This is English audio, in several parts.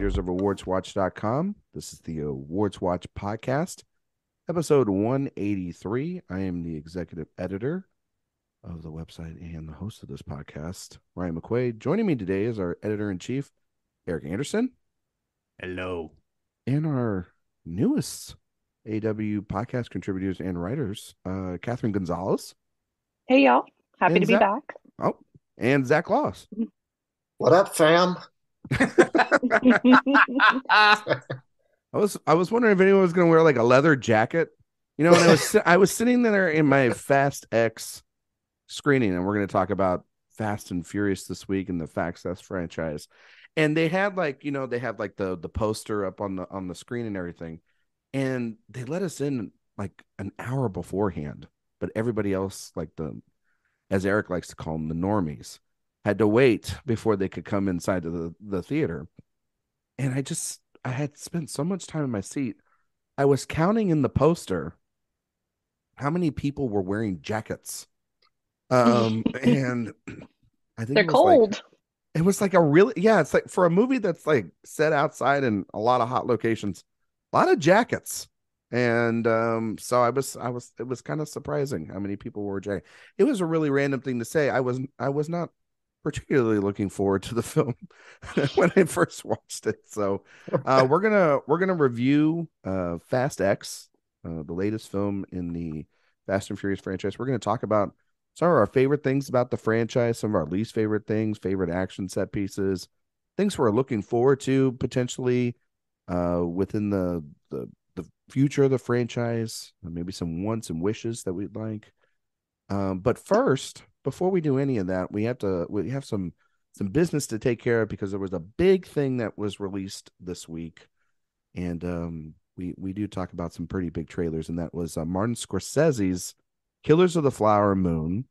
contributors of awardswatch.com. This is the Awards Watch podcast, episode 183. I am the executive editor of the website and the host of this podcast, Ryan McQuaid. Joining me today is our editor-in-chief, Eric Anderson. Hello. And our newest AW podcast contributors and writers, Catherine Gonzalez. Hey, y'all. Happy And to be Zach, back. and Zach Loss. What up, fam? I was wondering if anyone was going to wear like a leather jacket. You know, when I was sitting there in my Fast X screening, and we're going to talk about Fast and Furious this week in the Fast X franchise. And they had the poster up on the screen and everything. And they let us in like an hour beforehand, but everybody else, as Eric likes to call them, the normies, had to wait before they could come inside of the theater. And I had spent so much time in my seat. I was counting in the poster how many people were wearing jackets. And I think They're cold. It was like it's like for a movie that's like set outside in a lot of hot locations, a lot of jackets. And so it was kind of surprising how many people wore jackets. It was a really random thing to say. I was not particularly looking forward to the film when I first watched it. So we're gonna review Fast X, the latest film in the Fast and Furious franchise. We're gonna talk about some of our favorite things about the franchise, some of our least favorite things, favorite action set pieces, things we're looking forward to potentially within the future of the franchise, maybe some wants and wishes that we'd like. But first, before we do any of that, we have some business to take care of because there was a big thing that was released this week, and we do talk about some pretty big trailers, and that was Martin Scorsese's Killers of the Flower Moon.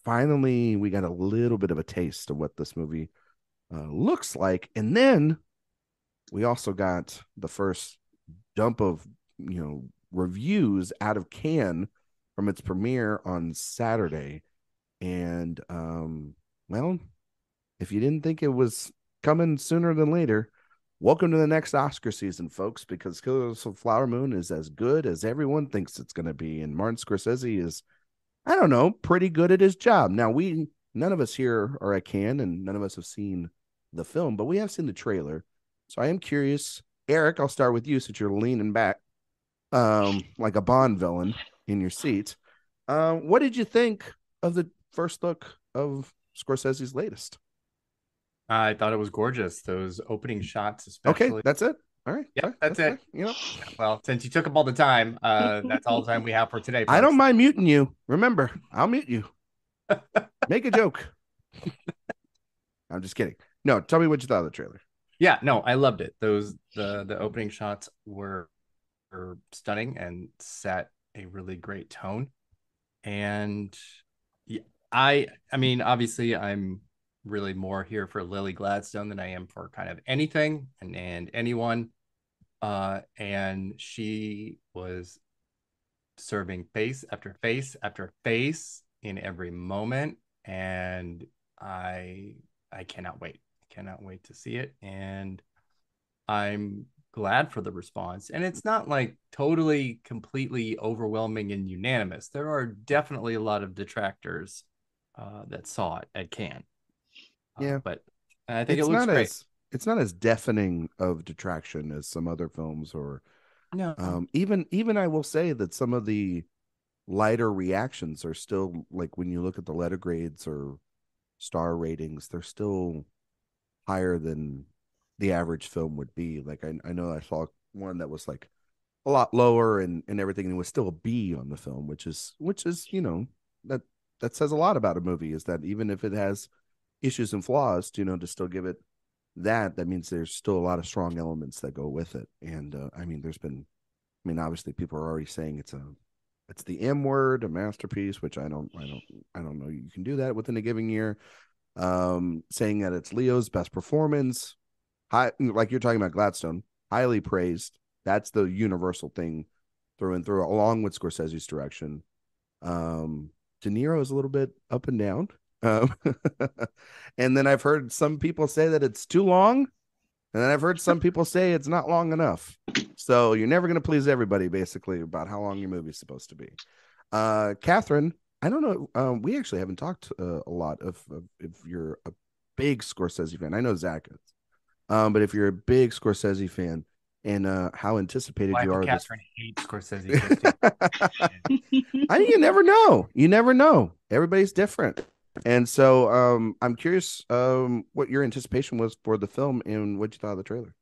Finally, we got a little bit of a taste of what this movie looks like, and then we also got the first dump of reviews out of Cannes from its premiere on Saturday. And well, if you didn't think it was coming sooner than later, welcome to the next Oscar season, folks, because Killers of the Flower Moon is as good as everyone thinks it's going to be. And Martin Scorsese is, I don't know, pretty good at his job. Now, none of us here are at Cannes, and none of us have seen the film, but we have seen the trailer. So I am curious. Eric, I'll start with you since you're leaning back like a Bond villain in your seat. What did you think of the first look of Scorsese's latest? I thought it was gorgeous. Those opening shots, especially. Okay, that's it. All right. Yeah, that's it. You well, since you took up all the time, that's all the time we have for today. Folks. I don't mind muting you. Remember, I'll mute you. Make a joke. I'm just kidding. No, tell me what you thought of the trailer. Yeah, no, I loved it. The opening shots were stunning and set a really great tone. And yeah, I mean, obviously, I'm really more here for Lily Gladstone than I am for kind of anything and anyone. And she was serving face after face after face in every moment, and I cannot wait. Cannot wait to see it, and I'm glad for the response. And it's not like totally completely overwhelming and unanimous. There are definitely a lot of detractors that saw it at Cannes. But I think it looks great. It's not as deafening of detraction as some other films, or no. Even I will say that some of the lighter reactions are still, like, when you look at the letter grades or star ratings, they're still higher than the average film would be. Like I know I saw one that was like a lot lower and everything, and it was still a B on the film, which is that says a lot about a movie, is that even if it has issues and flaws, to still give it that means there's still a lot of strong elements that go with it. And obviously people are already saying it's the M word, a masterpiece, which I don't know you can do that within a given year. Saying that it's Leo's best performance, high, like you're talking about Gladstone, highly praised. That's the universal thing through and through, along with Scorsese's direction. De Niro is a little bit up and down. And then I've heard some people say that it's too long. And then I've heard some people say it's not long enough. So you're never going to please everybody, basically, about how long your movie's supposed to be. Catherine, I don't know. We actually haven't talked a lot of if you're a big Scorsese fan. I know Zach is. But if you're a big Scorsese fan and how anticipated Wife you of are Catherine hates Scorsese. you never know. You never know. Everybody's different. And so I'm curious what your anticipation was for the film and what you thought of the trailer.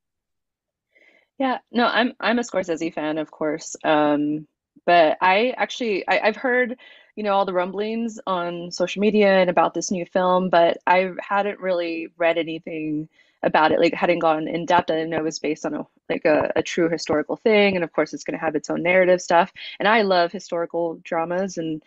Yeah, no, I'm a Scorsese fan, of course. But I've heard, all the rumblings on social media and about this new film, but I hadn't really read anything about it, like hadn't gone in depth. I didn't know it was based on a true historical thing, and of course it's going to have its own narrative stuff. And I love historical dramas, and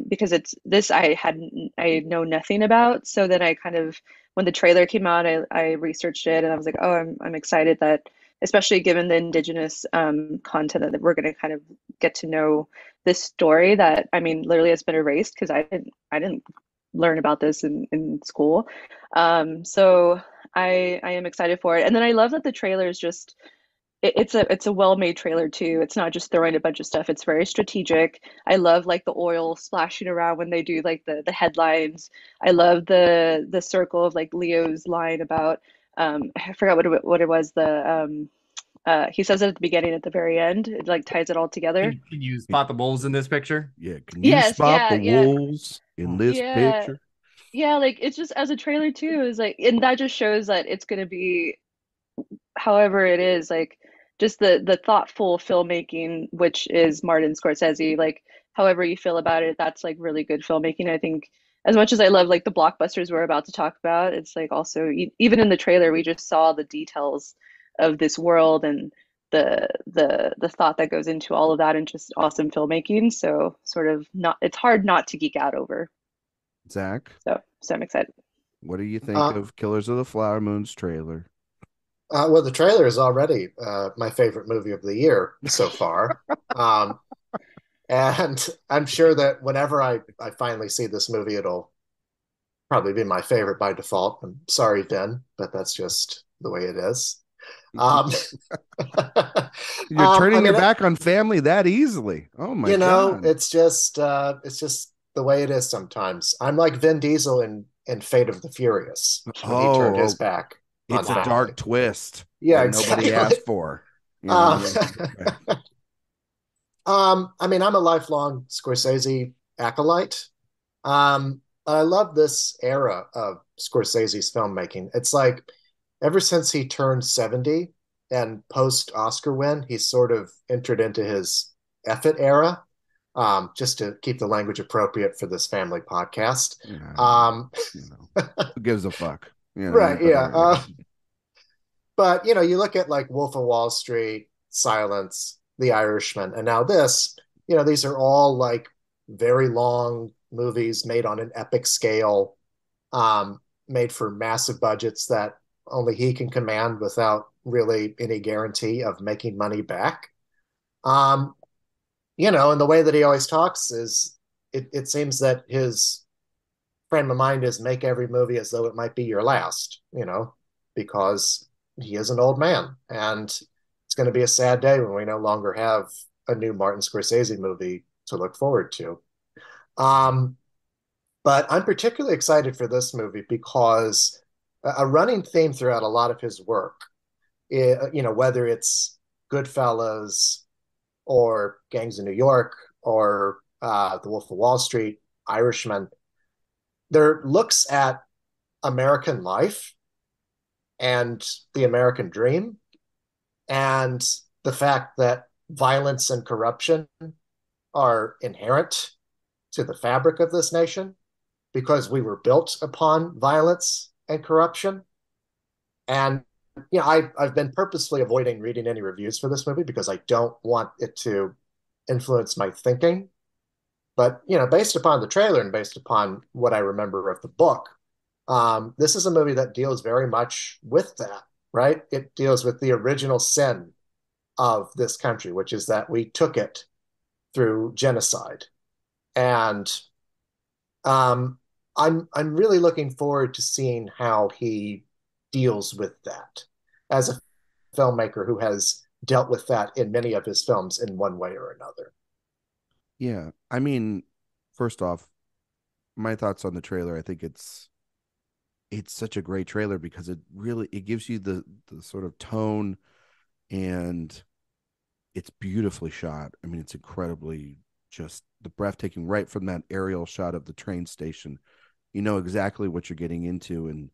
because it's this I know nothing about, so then I kind of when the trailer came out, I researched it, and I was like, oh, I'm excited that especially given the indigenous content that we're going to kind of get to know this story that I mean literally has been erased because I didn't learn about this in school. So I am excited for it. And then I love that the trailer is just it's a well-made trailer too. It's not just throwing a bunch of stuff. It's very strategic. I love like the oil splashing around when they do like the headlines. I love the circle of like Leo's line about I forgot what it was he says it at the beginning at the very end. It like ties it all together. Can you spot the wolves in this picture? Yeah, can you Yes, spot the yeah, wolves in this yeah. picture? Yeah, like it's just as a trailer too is like and that just shows that it's going to be however it is like just the thoughtful filmmaking which is Martin Scorsese like however you feel about it that's like really good filmmaking. I think as much as I love like the blockbusters we're about to talk about it's like also even in the trailer we just saw the details of this world and the thought that goes into all of that and just awesome filmmaking, so sort of not it's hard not to geek out over. Zach, So I'm excited. what do you think Uh, of Killers of the Flower Moon's trailer? well, the trailer is already my favorite movie of the year so far. Um, and I'm sure that whenever I finally see this movie, it'll probably be my favorite by default. I'm sorry, Vin, but that's just the way it is. Um, You're I turning your mean, back on family that easily. Oh my God. it's just the way it is sometimes. I'm like Vin Diesel in Fate of the Furious when he turned his Oh, back on it's a family. dark twist Yeah, that nobody exactly. asked for. You Um, know? I mean, I'm a lifelong Scorsese acolyte. I love this era of Scorsese's filmmaking. It's like ever since he turned 70 and post Oscar win, he's sort of entered into his effort era, just to keep the language appropriate for this family podcast. Yeah, Um, you know, who gives a fuck? You know, right, yeah. whatever. But you look at like Wolf of Wall Street, Silence, The Irishman, and now this, these are all like very long movies made on an epic scale, made for massive budgets that only he can command without really any guarantee of making money back. Um, and the way that he always talks is it seems that his frame of mind is make every movie as though it might be your last, because he is an old man. And it's going to be a sad day when we no longer have a new Martin Scorsese movie to look forward to. Um, but I'm particularly excited for this movie because a running theme throughout a lot of his work, whether it's Goodfellas or Gangs of New York or The Wolf of Wall Street, Irishman, there looks at American life and the American dream and the fact that violence and corruption are inherent to the fabric of this nation because we were built upon violence and corruption. And I've been purposely avoiding reading any reviews for this movie because I don't want it to influence my thinking. But based upon the trailer and based upon what I remember of the book, this is a movie that deals very much with that, right? It deals with the original sin of this country, which is that we took it through genocide. And I'm really looking forward to seeing how he deals with that. as a filmmaker who has dealt with that in many of his films in one way or another. Yeah. I mean, first off, my thoughts on the trailer, I think it's such a great trailer because it gives you the sort of tone, and it's beautifully shot. I mean, it's incredibly just the breathtaking right from that aerial shot of the train station. You know exactly what you're getting into, and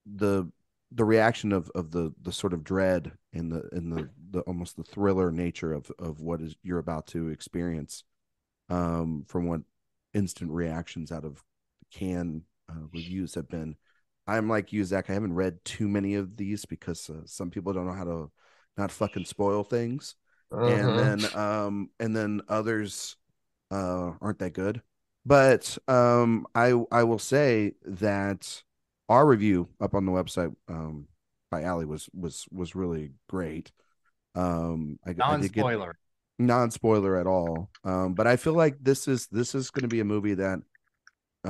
the the reaction of the sort of dread and the almost the thriller nature of what is you're about to experience, from what instant reactions out of can reviews have been. I'm like you, Zach. I haven't read too many of these because some people don't know how to not fucking spoil things, Mm-hmm. and then others aren't that good. But I will say that our review up on the website by Ali was really great. I did get Non-spoiler. non-spoiler at all. But I feel like this is going to be a movie that a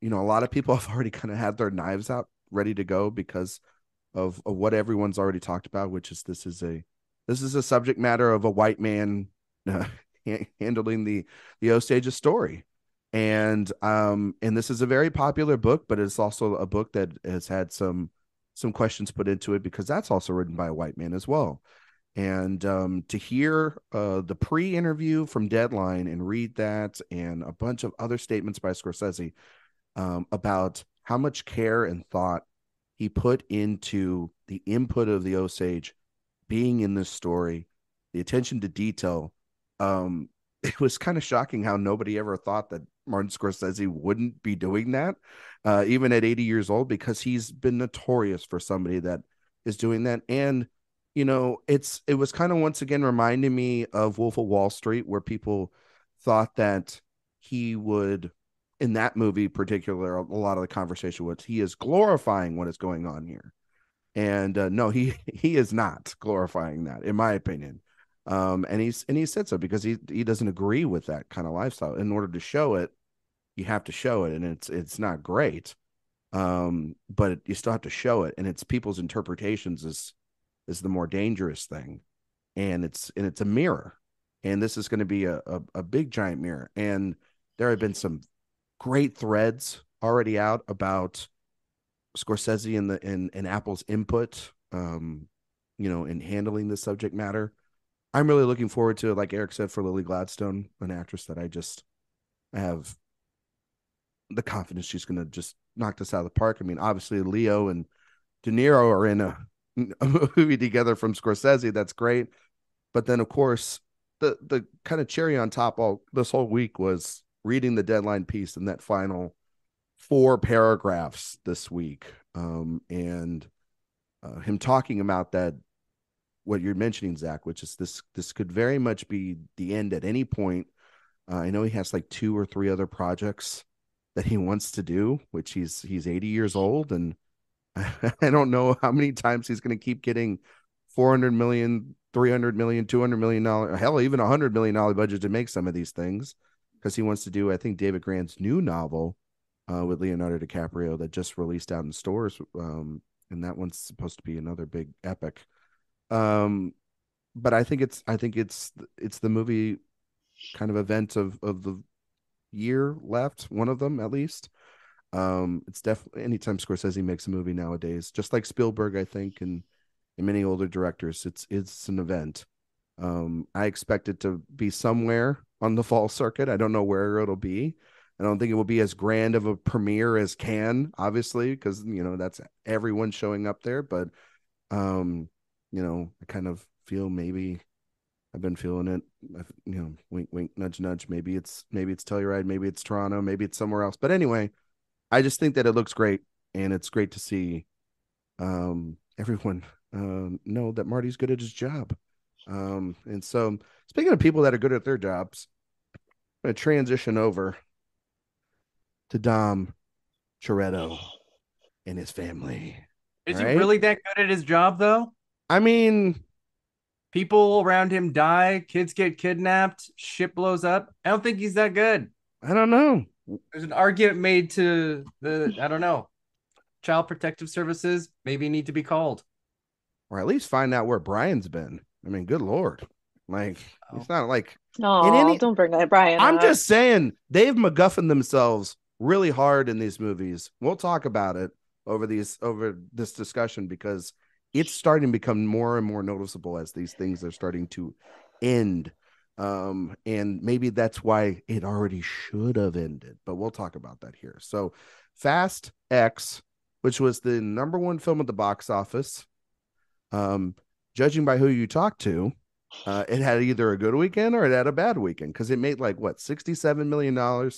lot of people have already kind of had their knives out ready to go because of what everyone's already talked about, which is this is a subject matter of a white man uh, handling the Osage's story. And this is a very popular book, but it's also a book that has had some questions put into it because that's also written by a white man as well. And to hear the pre-interview from Deadline and read that and a bunch of other statements by Scorsese about how much care and thought he put into the input of the Osage being in this story, the attention to detail. It was kind of shocking how nobody ever thought that Martin Scorsese wouldn't be doing that, even at 80 years old, because he's been notorious for somebody that is doing that. And it was kind of once again reminding me of Wolf of Wall Street, where people thought that he would, in that movie particular, a lot of the conversation was he is glorifying what is going on here. And no, he is not glorifying that, in my opinion. And he said so because he doesn't agree with that kind of lifestyle. In order to show it, you have to show it, and it's not great. But you still have to show it, and it's people's interpretations is the more dangerous thing, and it's a mirror, and this is going to be a big giant mirror. And there have been some great threads already out about Scorsese and Apple's input, in handling the subject matter. I'm really looking forward to it. Like Eric said, for Lily Gladstone, an actress that I have the confidence she's going to just knock this out of the park. I mean, obviously Leo and De Niro are in a movie together from Scorsese. That's great. But then, of course, the kind of cherry on top all this whole week was reading the Deadline piece in that final 4 paragraphs this week, and him talking about that, what you're mentioning, Zach, which is this could very much be the end at any point. I know he has like 2 or 3 other projects that he wants to do, which he's 80 years old, and I don't know how many times he's going to keep getting 400 million, 300 million, $200 million, hell, even $100 million budget to make some of these things, because he wants to do, I think, David Grant's new novel with Leonardo DiCaprio that just released out in stores, and that one's supposed to be another big epic. Um, but I think it's the movie kind of event of the year left, one of them at least. It's definitely anytime Scorsese makes a movie nowadays, just like Spielberg, I think, and many older directors, it's an event. I expect it to be somewhere on the fall circuit. I don't know where it'll be. I don't think it will be as grand of a premiere as Cannes, obviously, because that's everyone showing up there. But I kind of feel maybe I've been feeling it. Wink, wink, nudge, nudge. Maybe it's Telluride, maybe it's Toronto, maybe it's somewhere else. But anyway, I just think that it looks great, and it's great to see everyone know that Marty's good at his job. And so, speaking of people that are good at their jobs, I'm going to transition over to Dom Toretto and his family. All Is he right. really that good at his job, though? I mean, People around him die, kids get kidnapped, ship blows up. I don't think he's that good. I don't know. There's an argument made to I don't know, Child Protective Services maybe need to be called. or at least find out where Brian's been. I mean, good Lord. Like, it's not like in Oh, any, don't bring that Brian I'm up. just saying they've MacGuffin themselves really hard in these movies. We'll talk about it over this discussion because it's starting to become more and more noticeable as these things are starting to end. And maybe that's why it already should have ended, but we'll talk about that here. So Fast X, which was the number one film at the box office, judging by who you talk to, it had either a good weekend or it had a bad weekend because it made like what $67 million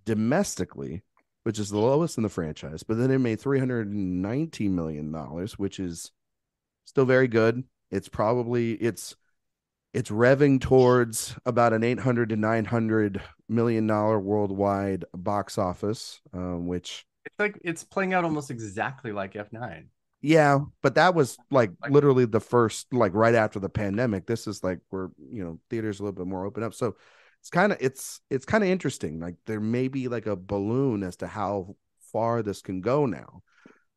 domestically, which is the lowest in the franchise. But then it made $319 million, which is still very good. It's revving towards about an $800 to $900 million worldwide box office, which It's like it's playing out almost exactly like F9. yeah, but that was like literally the first, like right after the pandemic. This is like where theaters a little bit more open up. So it's kind of interesting. Like there may be like a balloon as to how far this can go now.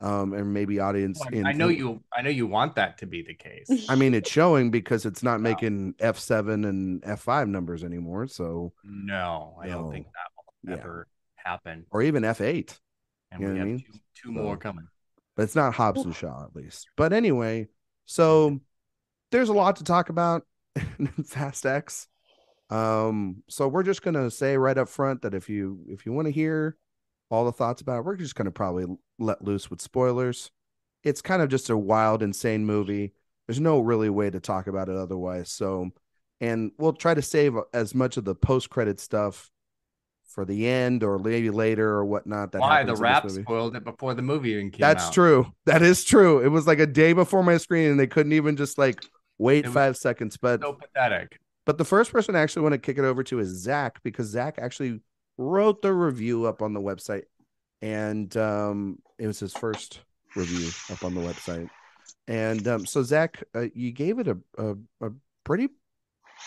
And maybe audience I know you want that to be the case. I mean, it's showing because it's not making F7 and F5 numbers anymore. So no, I don't think that will ever happen. Or even F8. And we have two more coming. But it's not Hobbs and Shaw, at least. But anyway, so there's a lot to talk about in Fast X. So we're just gonna say right up front that if you want to hear all the thoughts about it, we're just gonna probably let loose with spoilers. It's kind of just a wild, insane movie. There's no really way to talk about it otherwise. So, and we'll try to save as much of the post-credit stuff for the end or maybe later or whatnot. Why the rap spoiled it before the movie even came out. That's true. That is true. It was like a day before my screen and they couldn't even just like wait 5 seconds. But so pathetic. But the first person I actually want to kick it over to is Zach, because Zach actually wrote the review up on the website. And it was his first review up on the website. And so Zach, you gave it a pretty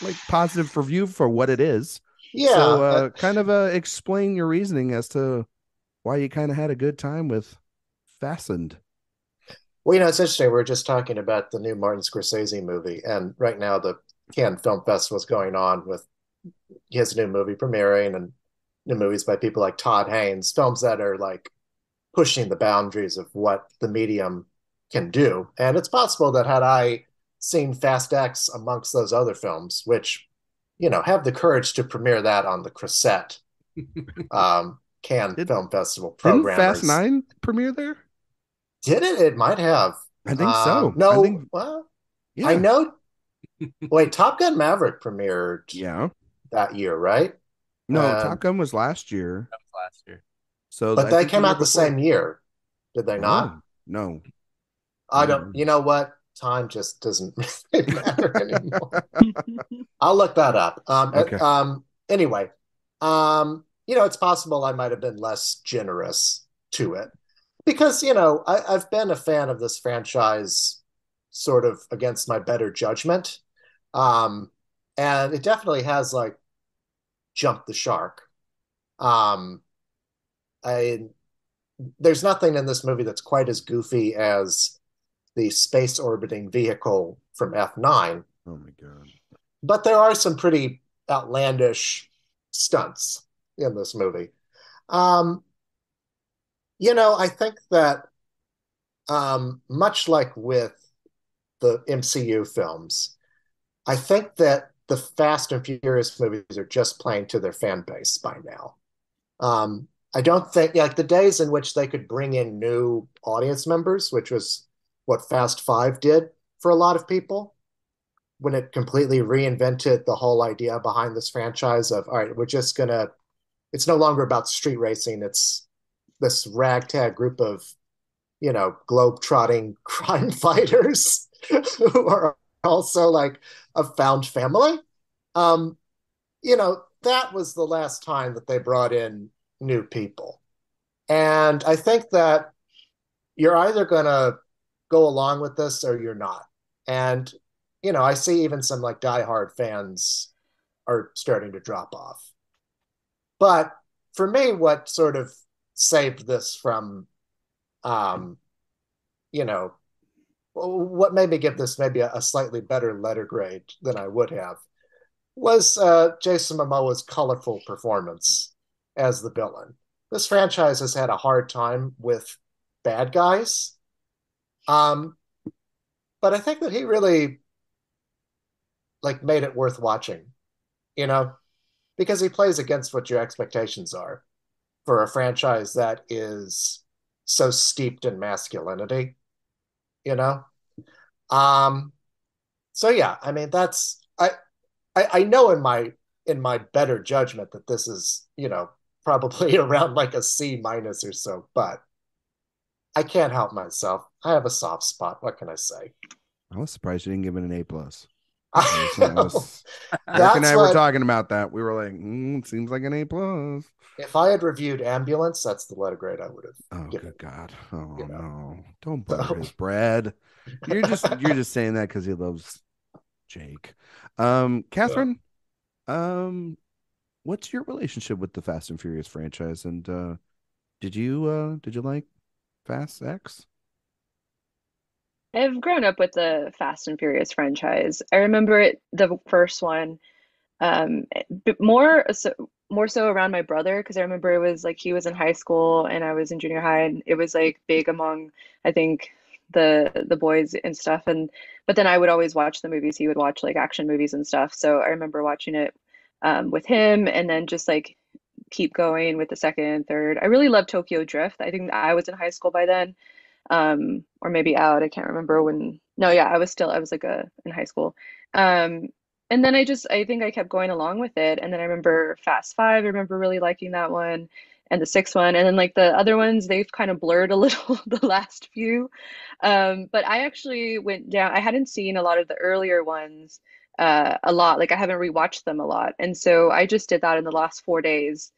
like positive review for what it is. Yeah. So kind of explain your reasoning as to why you kind of had a good time with Fastened. Well, it's interesting. We were just talking about the new Martin Scorsese movie, and right now the Cannes Film Festival is going on with his new movie premiering and new movies by people like Todd Haynes, films that are like pushing the boundaries of what the medium can do. And it's possible that had I seen Fast X amongst those other films, which have the courage to premiere that on the Crusette Cannes Film Festival programmers. Didn't Fast 9 premiere there? Did it? It might have. I think so. No, yeah. I know. Wait, Top Gun Maverick premiered that year, right? No, Top Gun was last year. That was last year. So, but they came out the same year, did they not? No. I don't. You know what? Time just doesn't matter anymore. I'll look that up. Okay. Anyway, it's possible I might have been less generous to it because, I've been a fan of this franchise sort of against my better judgment. And it definitely has like jumped the shark. There's nothing in this movie that's quite as goofy as the space orbiting vehicle from F9. Oh my God. But there are some pretty outlandish stunts in this movie. I think that much like with the MCU films, I think that the Fast and Furious movies are just playing to their fan base by now. I don't think like the days in which they could bring in new audience members, which was what Fast 5 did for a lot of people, when it completely reinvented the whole idea behind this franchise of, all right, it's no longer about street racing. It's this ragtag group of, globe-trotting crime fighters who are also like a found family. That was the last time that they brought in new people. And I think that you're either going to go along with this or you're not. And, I see even some like diehard fans are starting to drop off. But for me, what sort of saved this from, what made me give this maybe a slightly better letter grade than I would have was Jason Momoa's colorful performance as the villain. This franchise has had a hard time with bad guys, um, but I think that he really like made it worth watching, you know, because he plays against what your expectations are for a franchise that is so steeped in masculinity, you know. Um, so yeah, I mean I know in my better judgment that this is, you know, probably around like a C minus or so, but I can't help myself. I have a soft spot. What can I say? I was surprised you didn't give it an A+. I I know. was Eric and That's I were what talking about that. We were like, seems like an A+. if I had reviewed Ambulance, that's the letter grade I would have Oh, given, good God. Oh you know. no. Don't butter So his bread. You're just saying that because he loves Jake. yeah. Catherine, um, what's your relationship with the Fast and Furious franchise? And did you like Fast X? I've grown up with the Fast and Furious franchise. I remember it, the first one, but more so around my brother because I remember it was like he was in high school and I was in junior high, and it was like big among I think the boys and stuff. And but then I would always watch the movies. He would watch like action movies and stuff. So I remember watching it with him, and then just like keep going with the second and third. I really loved Tokyo Drift. I think I was in high school by then, or maybe out. I can't remember when. No, yeah, I was like in high school. Um, and then I think I kept going along with it. And then I remember Fast Five. I remember really liking that one, and the sixth one. And then like the other ones, they've kind of blurred a little the last few. But I actually went down. I hadn't seen a lot of the earlier ones a lot. Like I haven't rewatched them a lot, and so I just did that in the last 4 days.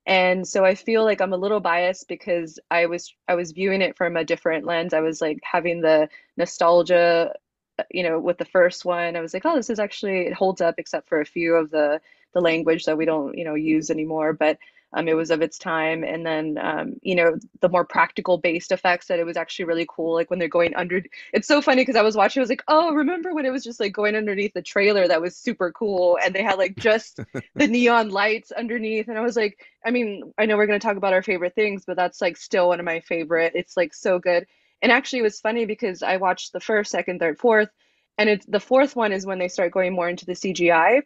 And so I feel like I'm a little biased because I was viewing it from a different lens. I was like having the nostalgia, with the first one. I was like, oh, this is actually it holds up except for a few of the language that we don't, use anymore. But it was of its time. And then the more practical based effects that it was actually really cool. Like when they're going under, it's so funny because I was watching, I was like, oh, remember when it was just like going underneath the trailer that was super cool, and they had like just the neon lights underneath, and I was like, I mean, I know we're going to talk about our favorite things, but that's like still one of my favorite. It's like so good. And actually, it was funny because I watched the first, second, third, fourth, and it's the fourth one is when they start going more into the CGI.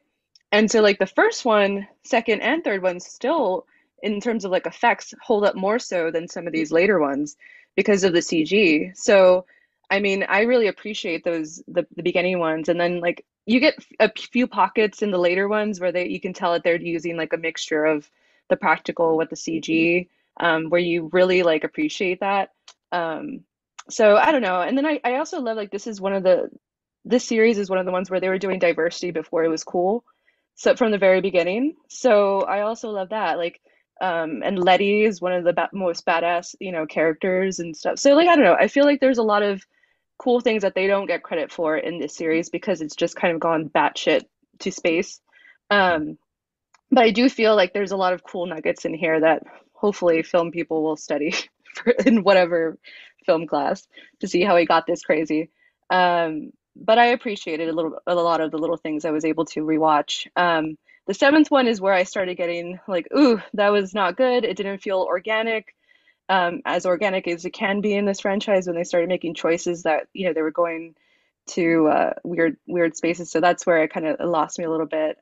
And so, like the first one, second, and third ones still, in terms of like effects, hold up more so than some of these later ones because of the CG. So, I mean, I really appreciate the beginning ones, and then like you get a few pockets in the later ones where you can tell that they're using like a mixture of the practical with the CG, where you really like appreciate that. Um, so I don't know. And then I also love like this series is one of the ones where they were doing diversity before it was cool. So from the very beginning. So I also love that. Like and Letty is one of the most badass, characters and stuff. So like I don't know. I feel like there's a lot of cool things that they don't get credit for in this series because it's just kind of gone batshit to space. Um, but I do feel like there's a lot of cool nuggets in here that hopefully film people will study in whatever film class to see how he got this crazy. But I appreciated a lot of the little things I was able to rewatch. The seventh one is where I started getting like, ooh, that was not good. It didn't feel organic, as organic as it can be in this franchise when they started making choices that, they were going to weird spaces. So that's where it kind of lost me a little bit.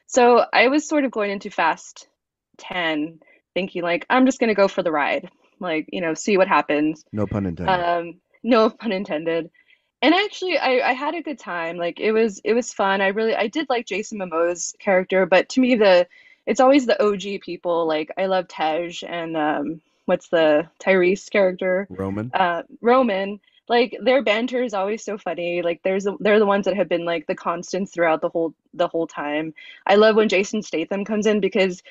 So I was sort of going into Fast 10 thinking like I'm just gonna go for the ride, like, see what happens. No pun intended. No pun intended. And actually I had a good time. Like it was fun. I did like Jason Momoa's character, but to me it's always the OG people. Like I love Tej and what's the Tyrese character? Roman. Roman. Like their banter is always so funny. Like they're the ones that have been like the constants throughout the whole time. I love when Jason Statham comes in because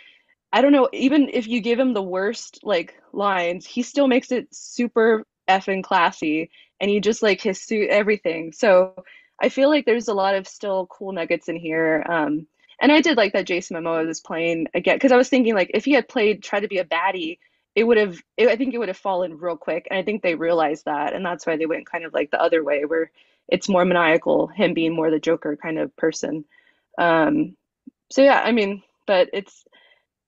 I don't know, even if you give him the worst like lines, he still makes it super effing classy, and he just like his suit, everything. So I feel like there's a lot of still cool nuggets in here. And I did like that Jason Momoa was playing again because I was thinking like if he had tried to be a baddie I think it would have fallen real quick. And I think they realized that. And that's why they went kind of like the other way, where it's more maniacal, him being more the Joker kind of person. Um, so yeah, I mean, but it's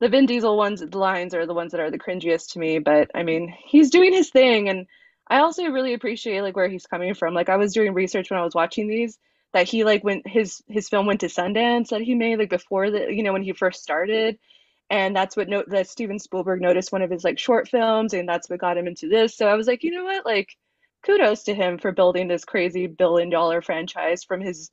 the Vin Diesel ones, the lines are the ones that are the cringiest to me. But I mean, he's doing his thing. And I also really appreciate like where he's coming from. Like I was doing research when I was watching these, that he like when his film went to Sundance that he made like before the, when he first started, and that's what that Steven Spielberg noticed one of his like short films, and that's what got him into this. So I was like, you know what, like kudos to him for building this crazy $1 billion franchise from his,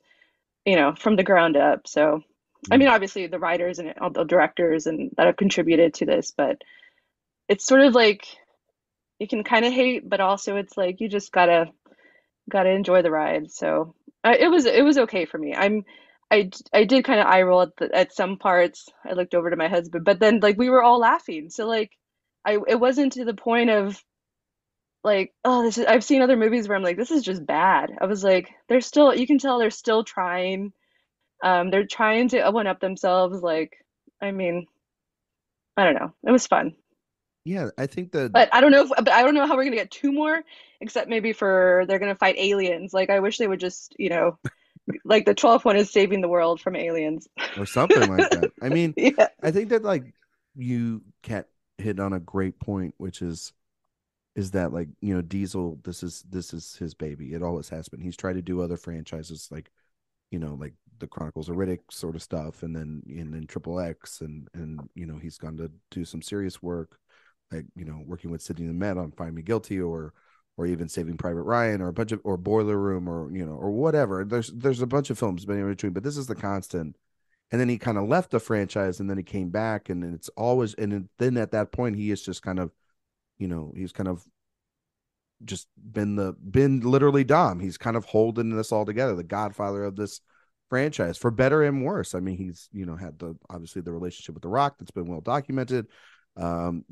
from the ground up. So I Yeah. mean, obviously the writers and all the directors and that have contributed to this, but it's sort of like you can kind of hate, but also it's like you just gotta enjoy the ride. So it was okay for me. I did kind of eye roll at some parts. I looked over to my husband, but then like we were all laughing. So like it wasn't to the point of like, oh, this is, I've seen other movies where I'm like, this is just bad. I was like, they're still, you can tell they're still trying. They're trying to one up themselves. Like, I mean, I don't know. It was fun. Yeah, I think that But I don't know how we're gonna get two more, except maybe for they're gonna fight aliens. Like I wish they would just, like the 12th one is saving the world from aliens. or something like that. I mean, Yeah. I think that like you can't hit on a great point, which is that like Diesel, this is his baby. It always has been. He's tried to do other franchises like like the Chronicles of Riddick sort of stuff, and then Triple X, and he's gone to do some serious work, like working with Sidney Lumet on Find Me Guilty, or even Saving Private Ryan, or a bunch of, or Boiler Room, or or whatever. There's a bunch of films been in between, but this is the constant. And then he kind of left the franchise, and then he came back, and it's always, then at that point he is just kind of, he's kind of just been literally Dom. He's kind of holding this all together, the godfather of this franchise, for better and worse. I mean, he's had the obviously the relationship with The Rock that's been well documented.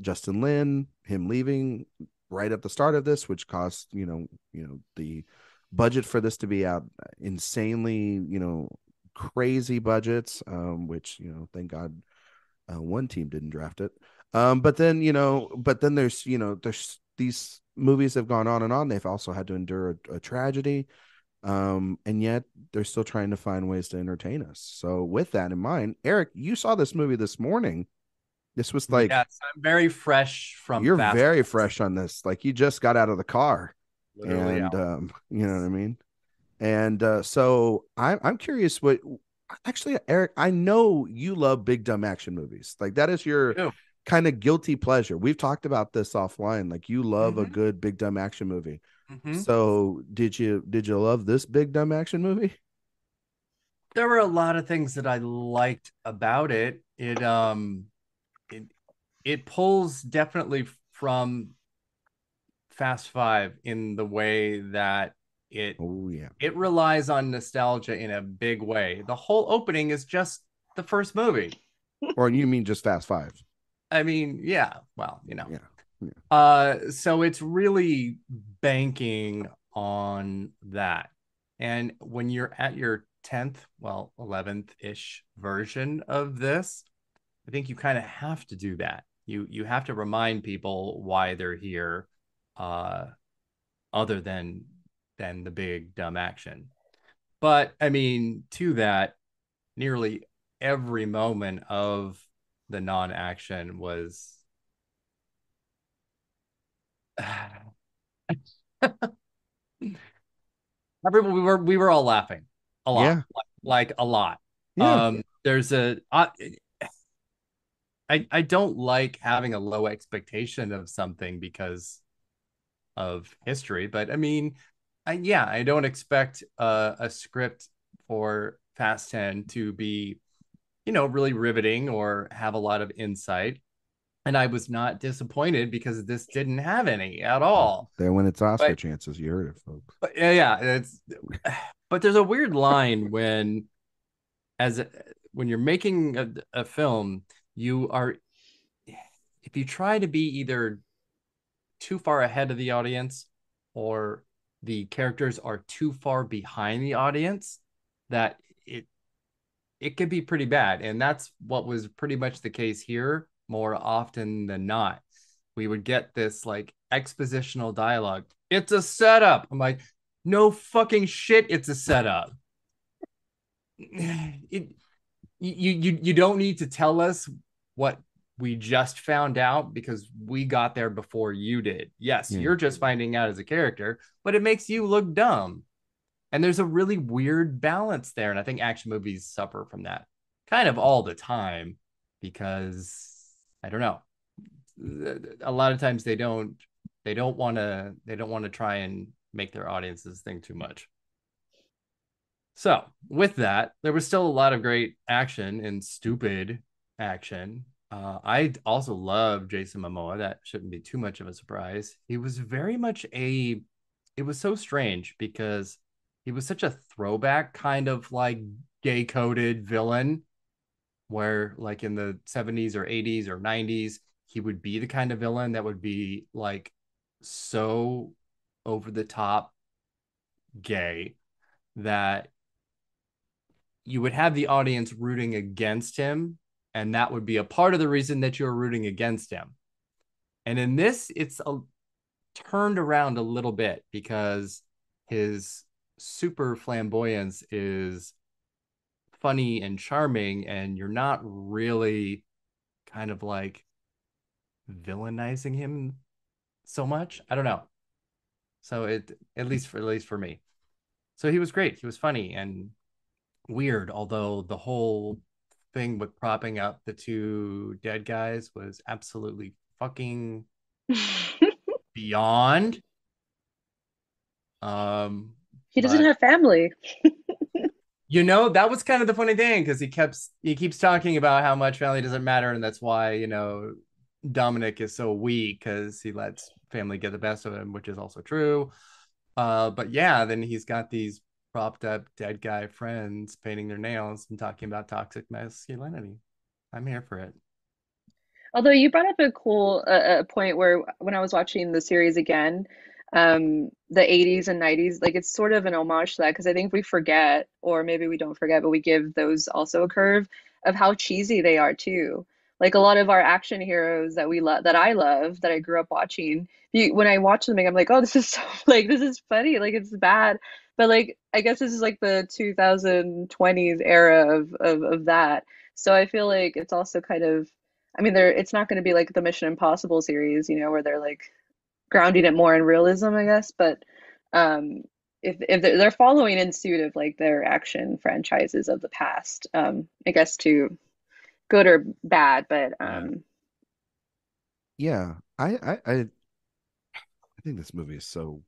Justin Lin, him leaving right at the start of this, which cost the budget for this to be out insanely crazy budgets, which thank God one team didn't draft it. But then there's these movies have gone on and on. They've also had to endure a tragedy, and yet they're still trying to find ways to entertain us. So with that in mind, Eric, you saw this movie this morning. This was like, yes, I'm very fresh from you're Fast very Pass. fresh on this. Like you just got out of the car, Literally and out. you know what I mean. And so I'm curious what actually, Eric, I know you love big dumb action movies. Like that is your Ew. kind of guilty pleasure. We've talked about this offline. Like you love a Mhm. good big dumb action movie. Mhm. So did you love this big dumb action movie? There were a lot of things that I liked about it. It it pulls definitely from Fast Five in the way that it Oh yeah. it relies on nostalgia in a big way. The whole opening is just the first movie. Or you mean just Fast Five? I mean, yeah, well, Yeah. Yeah. so it's really banking on that. And when you're at your 10th, well, 11th-ish version of this, I think you kind of have to do that. You have to remind people why they're here, uh, other than the big dumb action. But I mean, to that, nearly every moment of the non-action was everyone, we were all laughing a lot, Yeah. like a lot. Yeah. There's I don't like having a low expectation of something because of history, but I mean, I don't expect a script for Fast 10 to be, really riveting or have a lot of insight. And I was not disappointed because this didn't have any at all. There went its Oscar But, chances. You heard it, folks. but yeah, it's but there's a weird line as when you're making a film, you are if you try to be either too far ahead of the audience or the characters are too far behind the audience, that it can be pretty bad. And that's what was pretty much the case here more often than not. we would get this like expositional dialogue. It's a setup. I'm like, no fucking shit, it's a setup. You don't need to tell us what we just found out because we got there before you did. Yes, you're just finding out as a character, but it makes you look dumb. And there's a really weird balance there. And I think action movies suffer from that kind of all the time because I don't know. A lot of times they don't want to try and make their audiences think too much. So with that, there was still a lot of great action and stupid action. I also love Jason Momoa. That shouldn't be too much of a surprise. He was very much it was so strange because he was such a throwback kind of like gay coded villain where like in the 70s or 80s or 90s, he would be the kind of villain that would be like so over the top gay that you would have the audience rooting against him, and that would be a part of the reason that you're rooting against him. And in this, it's turned around a little bit because his super flamboyance is funny and charming, and you're not really kind of like villainizing him so much. I don't know. So at least for me. So he was great. He was funny and weird, although the whole thing with propping up the two dead guys was absolutely fucking beyond. He doesn't have family. You know, that was kind of the funny thing because he keeps talking about how much family doesn't matter, and that's why, you know, Dominic is so weak because he lets family get the best of him, which is also true. But yeah, then he's got these propped up dead guy friends painting their nails and talking about toxic masculinity. I'm here for it. Although you brought up a cool point where when I was watching the series again, the 80s and 90s, like it's sort of an homage to that because I think we forget, or maybe we don't forget, but we give those also a curve of how cheesy they are too. Like a lot of our action heroes that we love, that I love, that I grew up watching, when I watch them, I'm like, oh, this is so like this is funny, like it's bad, but like I guess this is like the 2020s era of that. So I feel like it's also kind of, I mean, it's not going to be like the Mission Impossible series, you know, where they're like grounding it more in realism, I guess. But um, if they're following in suit of like their action franchises of the past, I guess to good or bad. But Yeah, I think this movie is so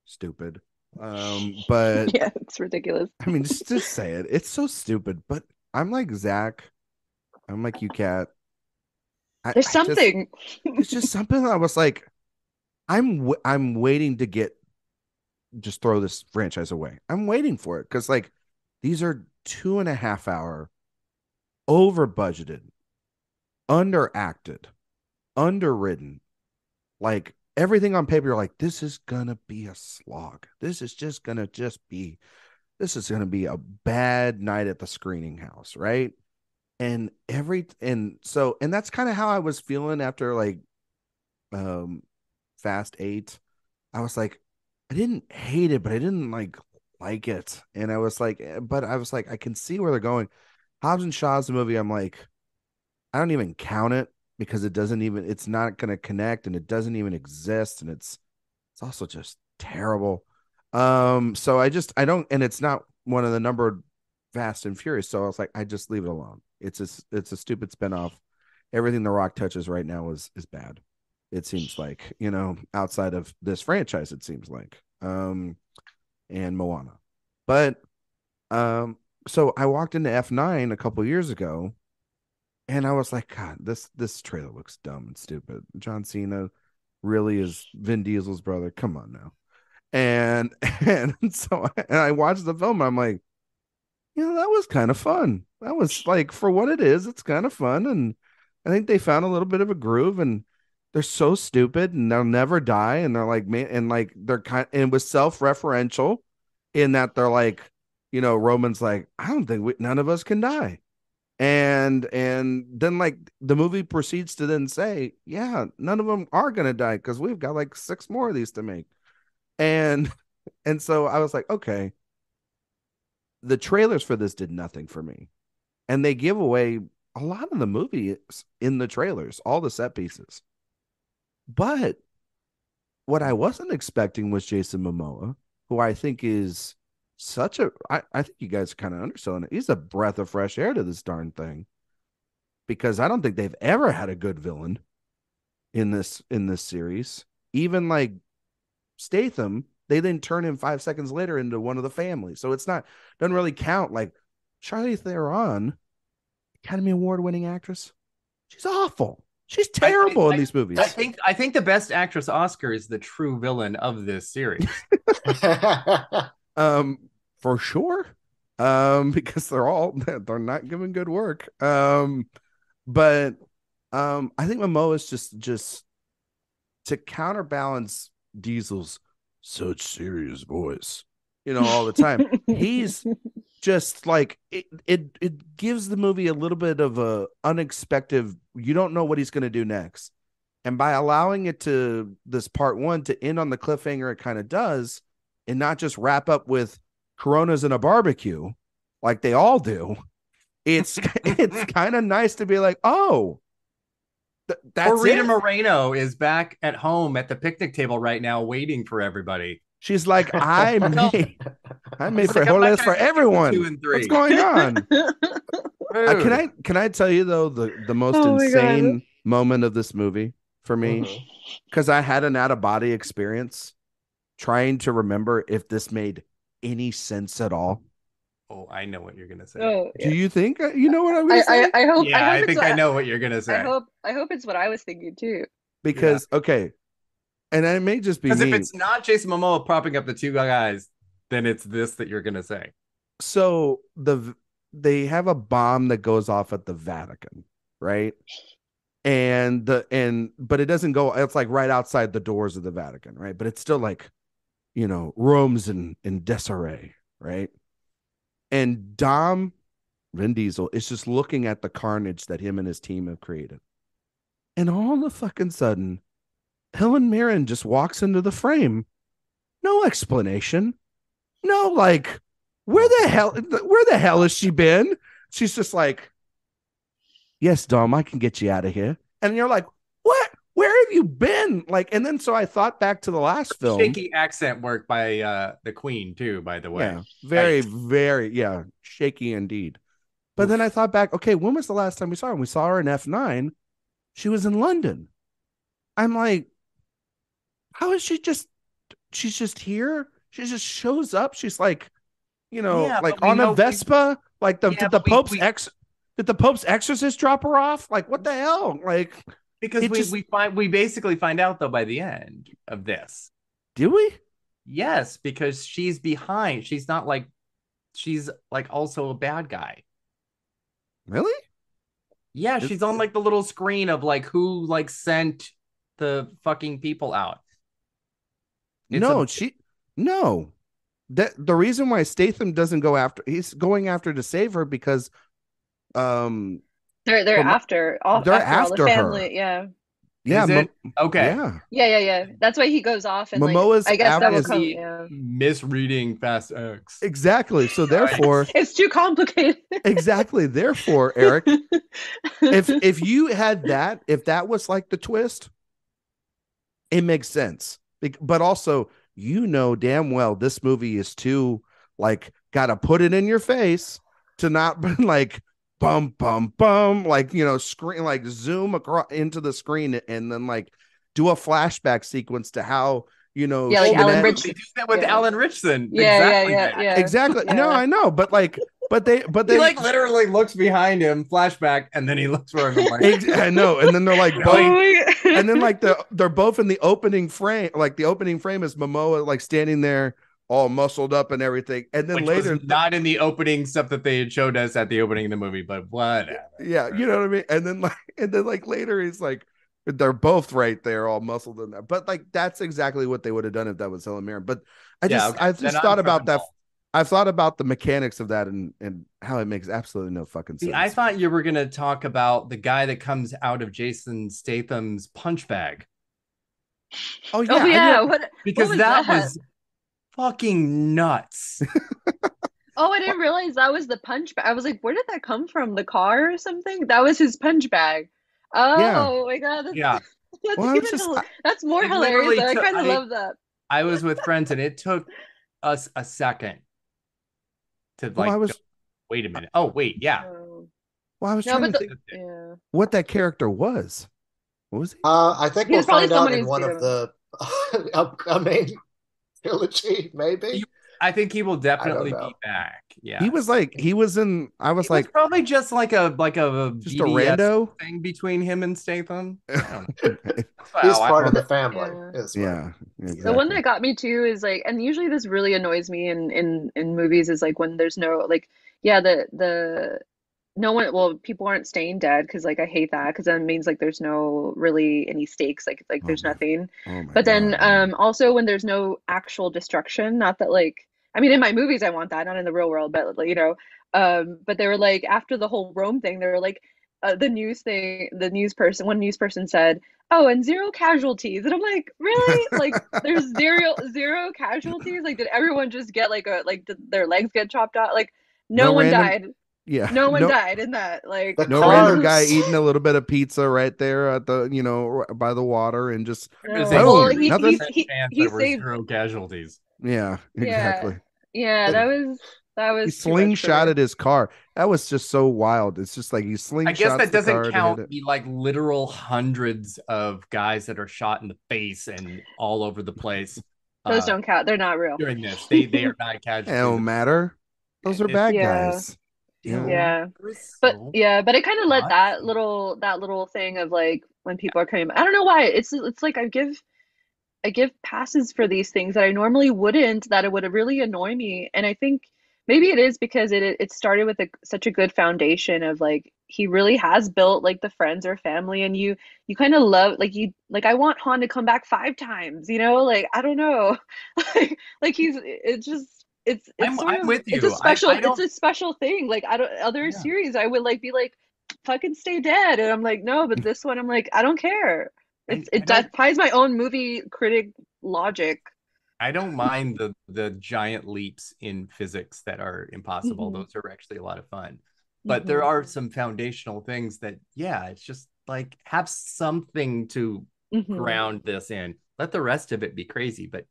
stupid. But yeah, it's ridiculous. I mean, just say it. It's so stupid. But I'm like Zach. I'm like you, Kat. There's I just something. it's just something I was like, I'm waiting to just throw this franchise away. I'm waiting for it because like these are 2.5 hour, over budgeted, underacted, underwritten, like everything on paper. You're like, this is gonna be a slog. This is gonna be a bad night at the screening house, right? And that's kind of how I was feeling after like um Fast 8. I was like, I didn't hate it, but I didn't like it. And I was like, but I was like, I can see where they're going. Hobbs and Shaw's the movie. I'm like, I don't even count it because it's not gonna connect and it doesn't even exist. And it's also just terrible. So I don't, and it's not one of the numbered Fast and Furious. So I was like, I just leave it alone. It's a stupid spinoff. Everything The Rock touches right now is bad. It seems like, outside of this franchise, it seems like, and Moana. But, so I walked into F9 a couple years ago and I was like, God, this trailer looks dumb and stupid. John Cena really is Vin Diesel's brother. Come on now. And, and I watched the film and I'm like, that was kind of fun. That was like, for what it is, it's kind of fun. And I think they found a little bit of a groove, and they're so stupid and they'll never die. And they're like, man, and like, and it was self-referential in that they're like, Roman's like, I don't think none of us can die. And then like the movie proceeds to then say, yeah, none of them are gonna die because we've got like 6 more of these to make. And and so I was like, okay, the trailers for this did nothing for me. And they give away a lot of the movie in the trailers, all the set pieces. But what I wasn't expecting was Jason Momoa, who I think is such a I think you guys are kind of underselling it. He's a breath of fresh air to this darn thing. Because I don't think they've ever had a good villain in this series. Even like Statham, they then turn him 5 seconds later into one of the family. So it's not doesn't really count. Like Charlize Theron, Academy Award winning actress, she's awful. She's terrible in these movies. I think the best actress Oscar is the true villain of this series. For sure. Because they're not giving good work. But I think Momoa is just to counterbalance Diesel's such serious voice, all the time. He's just like it gives the movie a little bit of a unexpected, you don't know what he's going to do next. And by allowing it to this part 1 to end on the cliffhanger it kind of does, and not just wrap up with Coronas and a barbecue like they all do, it's kind of nice to be like, oh, that's Or Rita it. Moreno is back at home at the picnic table right now, waiting for everybody. She's like, I made frijoles for everyone. 2 and 3. What's going on? Can I tell you though the most insane moment of this movie for me? Because I had an out of body experience trying to remember if this made any sense at all. Oh, I know what you're gonna say. Oh, yeah. Do you think you know what I'm gonna say? I hope. Yeah, I, hope I think I know what you're gonna say. I hope it's what I was thinking too. Because okay, and it may just be me. Because if it's not Jason Momoa propping up the 2 guys, then it's this that you're gonna say. So they have a bomb that goes off at the Vatican, right? But it doesn't go. It's like right outside the doors of the Vatican, right? But it's still like, Rome's in disarray, right? And Vin Diesel, is just looking at the carnage that him and his team have created. And all of a fucking sudden, Helen Mirren just walks into the frame. No explanation. No, like, where the hell has she been? She's just like, yes, Dom, I can get you out of here. And you're like, what? Where have you been? Like, and then so I thought back to the last film. Shaky accent work by the Queen too, by the way. Yeah, very shaky indeed. But then I thought back, okay, when was the last time we saw her? We saw her in F9. She was in London. I'm like, how is she's just here? She just shows up. She's like, like on a Vespa. Like did the Pope's exorcist drop her off? Like, what the hell? Like, because we basically find out though by the end of this. Do we? Yes, because she's behind. She's not like, she's like also a bad guy. Really? Yeah, she's on like the little screen of like who like sent the fucking people out. No. The reason why Statham doesn't go after, he's going after to save her because they're after all the family. Her. Yeah. Okay. Yeah. That's why he goes off and Momoa's I guess that will come. Yeah. Misreading Fast X. Exactly. So therefore, it's too complicated. Exactly. Therefore, Eric, if you had that, if that was like the twist, it makes sense. But also, damn well this movie is too like gotta put it in your face to not be like bum bum bum, like screen, like zoom across into the screen and then like do a flashback sequence to how like Alan Richardson. They do that with Alan Richardson. Yeah. Exactly. No, I know, but they he like literally looks behind him, flashback, and then he looks for him. Like, I know, and then they're like both, and then like they're both in the opening frame. Like the opening frame is Momoa like standing there all muscled up and everything, and then later not in the opening stuff that they had showed us at the opening of the movie, but whatever. Yeah, you know what I mean. And then later he's like, they're both right there, all muscled in that. But like that's exactly what they would have done if that was Helen Mirren. But I just thought about that. I've thought about the mechanics of that and how it makes absolutely no fucking sense. See, I thought you were gonna talk about the guy that comes out of Jason Statham's punch bag. Oh yeah, Oh yeah, because was that that? was fucking nuts. Oh, I didn't realize that was the punch bag. I was like, where did that come from? The car or something? That was his punch bag. Yeah. Oh my God. Yeah. That's Well, I was just- that's more It hilarious. literally I took- kind of I- love that. I was with friends and it took us a second to Well, like I was go, wait a minute. Oh, wait, yeah. Oh. well, I was No, trying but to the, think yeah. what that character was. What was he? I think He we'll was probably find out someone in who's one of the upcoming trilogy, maybe. I think he will definitely know. be back. Yeah. He was in. I was He like was probably just like a just a BDS rando. thing between him and Statham. I don't know. He's Wow, part of the family. Yeah. Is what- Yeah, exactly. The one that got me too is like, and usually this really annoys me in movies is like when there's no like, yeah, the no one, well, people aren't staying dead because like I hate that because that means like there's no really any stakes, like Oh, there's man. nothing. Oh my But then God, man. also when there's no actual destruction, not that like I mean in my movies I want that, not in the real world, but like, but they were like after the whole Rome thing, they were like one news person said, "Oh, and zero casualties." And I'm like, "Really? Like there's zero casualties? Like did everyone just get did their legs get chopped out? Like no No one random- died. Yeah, No one died in that. Like The no cars- random guy eating a little bit of pizza right there at the by the water and just There's no. a Well, boom, nothing. chance he there were saved. zero casualties. Yeah, exactly. Yeah, that was He too much for me. slingshotted his car. That was just so wild. It's just like he slingshots I guess that the car doesn't to count hit it. the like literal hundreds of guys that are shot in the face and all over the place. Those don't count. They're not real. During this, they are not It casualties. don't matter. Those are bad Yeah. guys. Yeah. Yeah. There's But so yeah, but it kind of let much. that little thing of like when people are coming. I don't know why. It's like I give passes for these things that I normally wouldn't, that it would really annoy me. And I think maybe it is because it started with such a good foundation of like he really has built like the friends or family, and you kind of love like I want Han to come back 5 times, like I don't know, like it's I'm sort of with it's a you. special I don't- it's a special thing. Like I don't other Yeah. series I would like be like fucking stay dead, and I'm like no, but this one I'm like I don't care. It defies my own movie critic logic. I don't mind the giant leaps in physics that are impossible. Mhm. Those are actually a lot of fun. But there Mhm. are some foundational things that, yeah, it's just like have something to Mhm. ground this in. Let the rest of it be crazy, but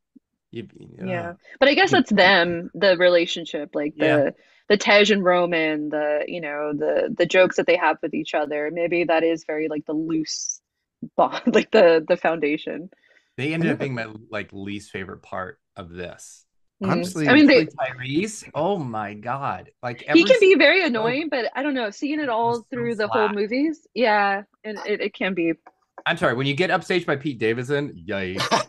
Yeah. But I guess that's them, the relationship, like Yeah. the Tej and Roman, the jokes that they have with each other. Maybe that is very like the loose bond, like the foundation. They ended up being my like least favorite part of this. Honestly, I mean, Tyrese, oh my God. Like he can be very so- annoying, but I don't know, seeing it all so through the whole flat. movies, yeah, and it can be. I'm sorry, when you get upstaged by Pete Davidson, yikes.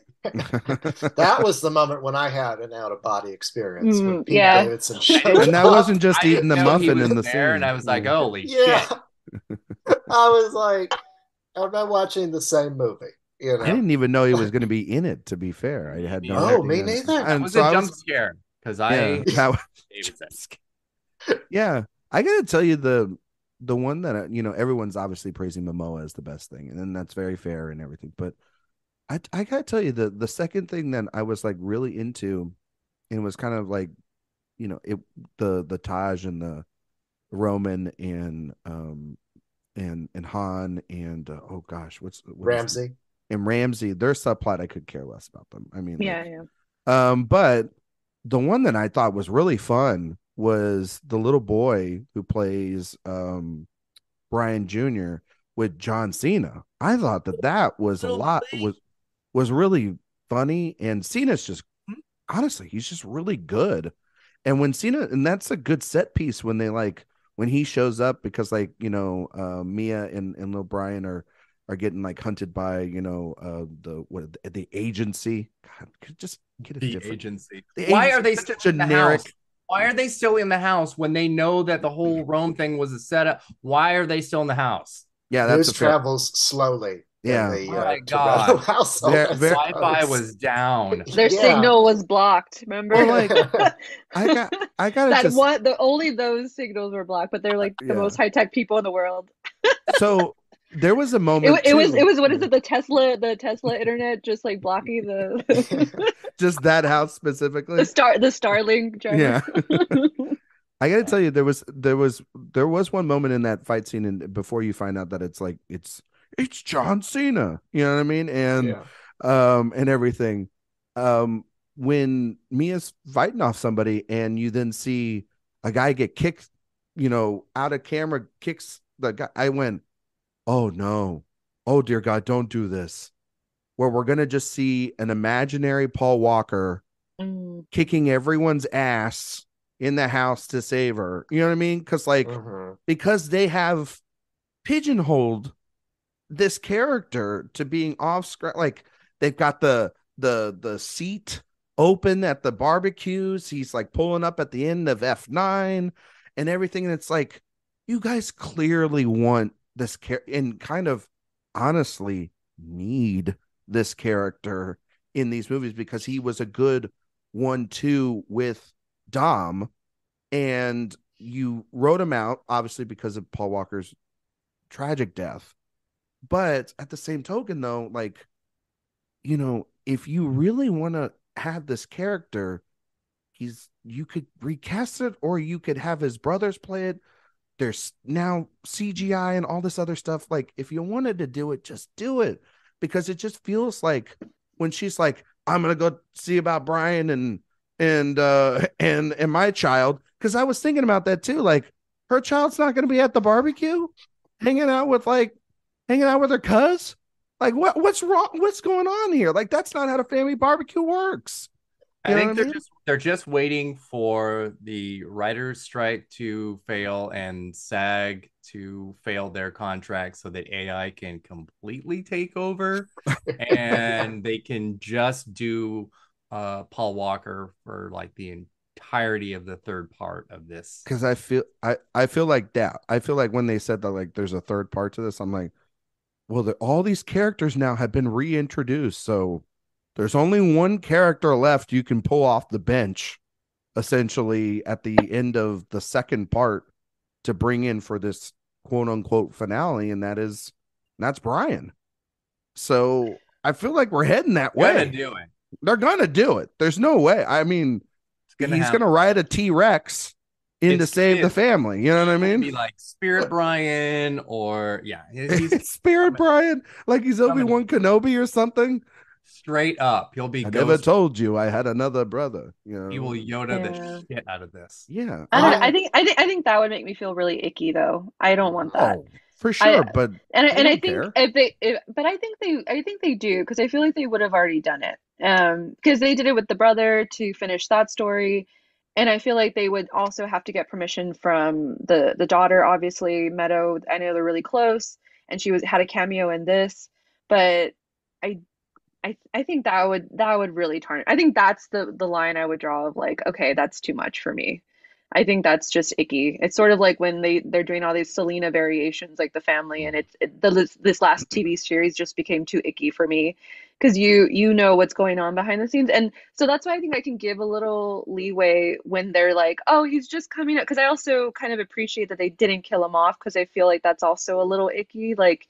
That was the moment when I had an out of body experience when Pete yeah. Davidson I showed didn't- And that up. wasn't just I eating didn't the know he muffin was in the there, scene. and I was like, holy Yeah. shit. I was like, I'm not watching the same movie. I didn't even know he was going to be in it. To be fair, I had no Oh, idea. me neither. That And was so a I jump scare because yeah, I that was, Davidson. yeah. I got to tell you the one that everyone's obviously praising Momoa as the best thing, and then that's very fair and everything. But I got to tell you the second thing that I was like really into, and was kind of like, the Taj and the Roman and Han and oh gosh, what is Ramsey. and Ramsey, their subplot, I could care less about them. I mean, Yeah. but the one that I thought was really fun was the little boy who plays Brian Jr. with John Cena. I thought that was a lot was really funny, and Cena's just honestly, he's just really good. And when Cena, and that's a good set piece when they when he shows up, because Mia and little Brian are getting like hunted by the agency. God, could just get a The different agency. The Why agency are they is still such a in the generic? house? Why are they still in the house when they know that the whole Rome thing was a setup? Why are they still in the house? Yeah, that's News a fair. travels slowly in Yeah. the Oh my Toretto God. household. Very- I very- Wi-Fi suppose. was down. Their Yeah. signal was blocked, remember? Well, like, I gotta that just one, the only those signals were blocked, but they're like the yeah. most high-tech people in the world. So there was a It, moment it was too, what is it, the Tesla internet just like blocking the just that house specifically. the Starlink, Trevor. Yeah. I gotta tell you, there was one moment in that fight scene, and before you find out that it's like it's John Cena, you know what I mean, Yeah. and everything. When Mia's fighting off somebody, and you then see a guy get kicked, out of camera, kicks the guy. I went, oh no, oh dear God, don't do this. Where we're gonna just see an imaginary Paul Walker Mm. kicking everyone's ass in the house to save her. You know what I mean? Because they have pigeonholed this character to being off screen. Like they've got the seat open at the barbecues. He's like pulling up at the end of F9 and everything. And it's like, you guys clearly want this and kind of honestly need this character in these movies because he was a good 1-2 with Dom, and you wrote him out obviously because of Paul Walker's tragic death. But at the same token, though, like, if you really want to have this character, you could recast it, or you could have his brothers play it. There's now CGI and all this other stuff. Like, if you wanted to do it, just do it, because it just feels like when she's like, I'm gonna go see about Brian and my child, because I was thinking about that too. Like, her child's not gonna be at the barbecue, hanging out with her cuz. Like, what's wrong? What's going on here? Like, that's not how a family barbecue works. I think they're just waiting for the writers' strike to fail and SAG to fail their contract so that AI can completely take over and they can just do Paul Walker for like the entirety of the third part of this. Because I feel like that. I feel like when they said that, like, there's a third part to this, I'm like, well, all these characters now have been reintroduced, so there's only one character left you can pull off the bench, essentially, at the end of the second part to bring in for this quote unquote finale, and that's Brian. So I feel like we're heading that way. Gonna do it. They're gonna do it. There's no way. I mean, he's gonna ride a T-Rex in to save the family. You know what I mean? Be like Spirit Brian, or he's Spirit Brian, like he's Obi-Wan Kenobi or something. Straight up, he'll be. I never told you I had another brother. He will Yoda the shit out of this. Yeah, I think that would make me feel really icky, though. I don't want that. Oh, for sure, but I think I think they do, because I feel like they would have already done it. Because they did it with the brother to finish that story, and I feel like they would also have to get permission from the daughter. Obviously, Meadow. I know they're really close, and she had a cameo in this, but I think that would really tarnish. I think that's the line I would draw of like, okay, that's too much for me. I think that's just icky. It's sort of like when they're doing all these Selena variations, like the family, and this last TV series just became too icky for me, because you know what's going on behind the scenes, and so that's why I think I can give a little leeway when they're like, oh, he's just coming up, because I also kind of appreciate that they didn't kill him off, because I feel like that's also a little icky. Like,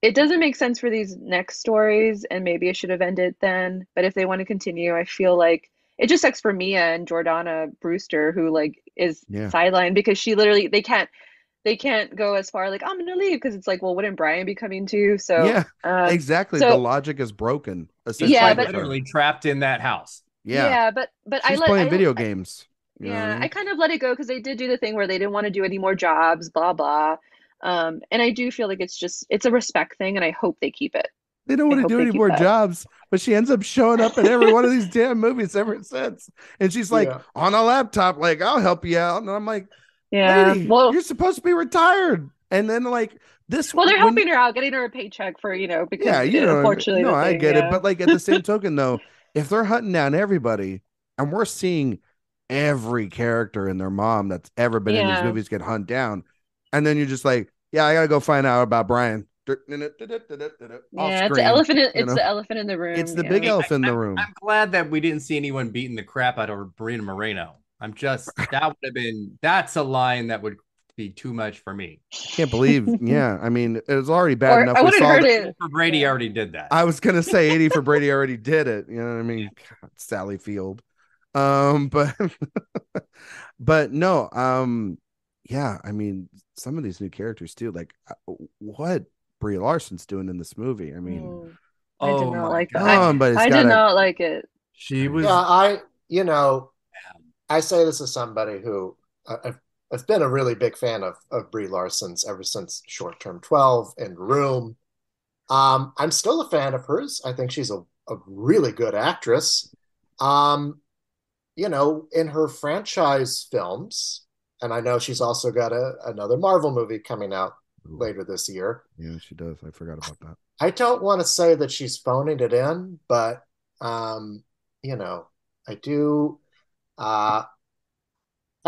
it doesn't make sense for these next stories, and maybe it should have ended then. But if they want to continue, I feel like it just sucks for Mia and Jordana Brewster, who like is sidelined, because she literally they can't go as far like, I'm gonna leave, because it's like, well, wouldn't Brian be coming too? So yeah, exactly. The logic is broken. Yeah, but literally trapped in that house. Yeah, but she's playing video games. I kind of let it go, because they did do the thing where they didn't want to do any more jobs, blah blah. And I do feel like it's a respect thing, and I hope they keep it. They don't want to do any more jobs, but she ends up showing up in every one of these damn movies ever since. And she's like on a laptop, like, I'll help you out. And I'm like, lady, well, you're supposed to be retired. And then like this, well, they're helping her out, getting her a paycheck for, because unfortunately, no, I get it. But like at the same token, though, if they're hunting down everybody, and we're seeing every character and their mom that's ever been in these movies get hunted down, and then you're just like, yeah, I gotta go find out about Brian. off Yeah, screen. it's the elephant in the room. It's the yeah. big elephant in the room. I'm glad that we didn't see anyone beating the crap out of Marina Moreno. That's a line that would be too much for me. Can't believe, yeah. I mean, it was already bad Or enough. I We wouldn't saw hurt that. it. For Brady already did that. I was gonna say 80 for Brady already did it. You know what I mean? God, Sally Field. But but no, yeah. I mean, some of these new characters too. Like, what Brie Larson's doing in this movie. I mean, I did Oh not my like that. God. somebody's I got did not like it. She was. Yeah, I say this as somebody who I've been a really big fan of Brie Larson's ever since Short Term 12 and Room. I'm still a fan of hers. I think she's a really good actress. In her franchise films, and I know she's also got another Marvel movie coming out later this year. Yeah, she does. I forgot about that. I don't want to say that she's phoning it in, but I do.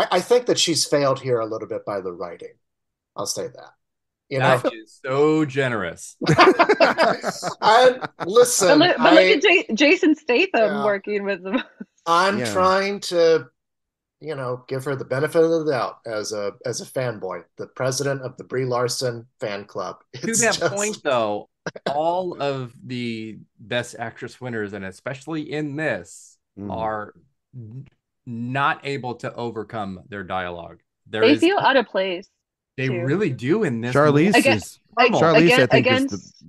I think that she's failed here a little bit by the writing. I'll say that. That is so generous. And listen, But look at Jason Statham working with them. I'm trying to, give her the benefit of the doubt as a fanboy, the president of the Brie Larson fan club. To that point, though, all of the Best Actress winners, and especially in this, are not able to overcome their dialogue. They feel out of place. They really do in this. Charlize movie. is Charlize, I think,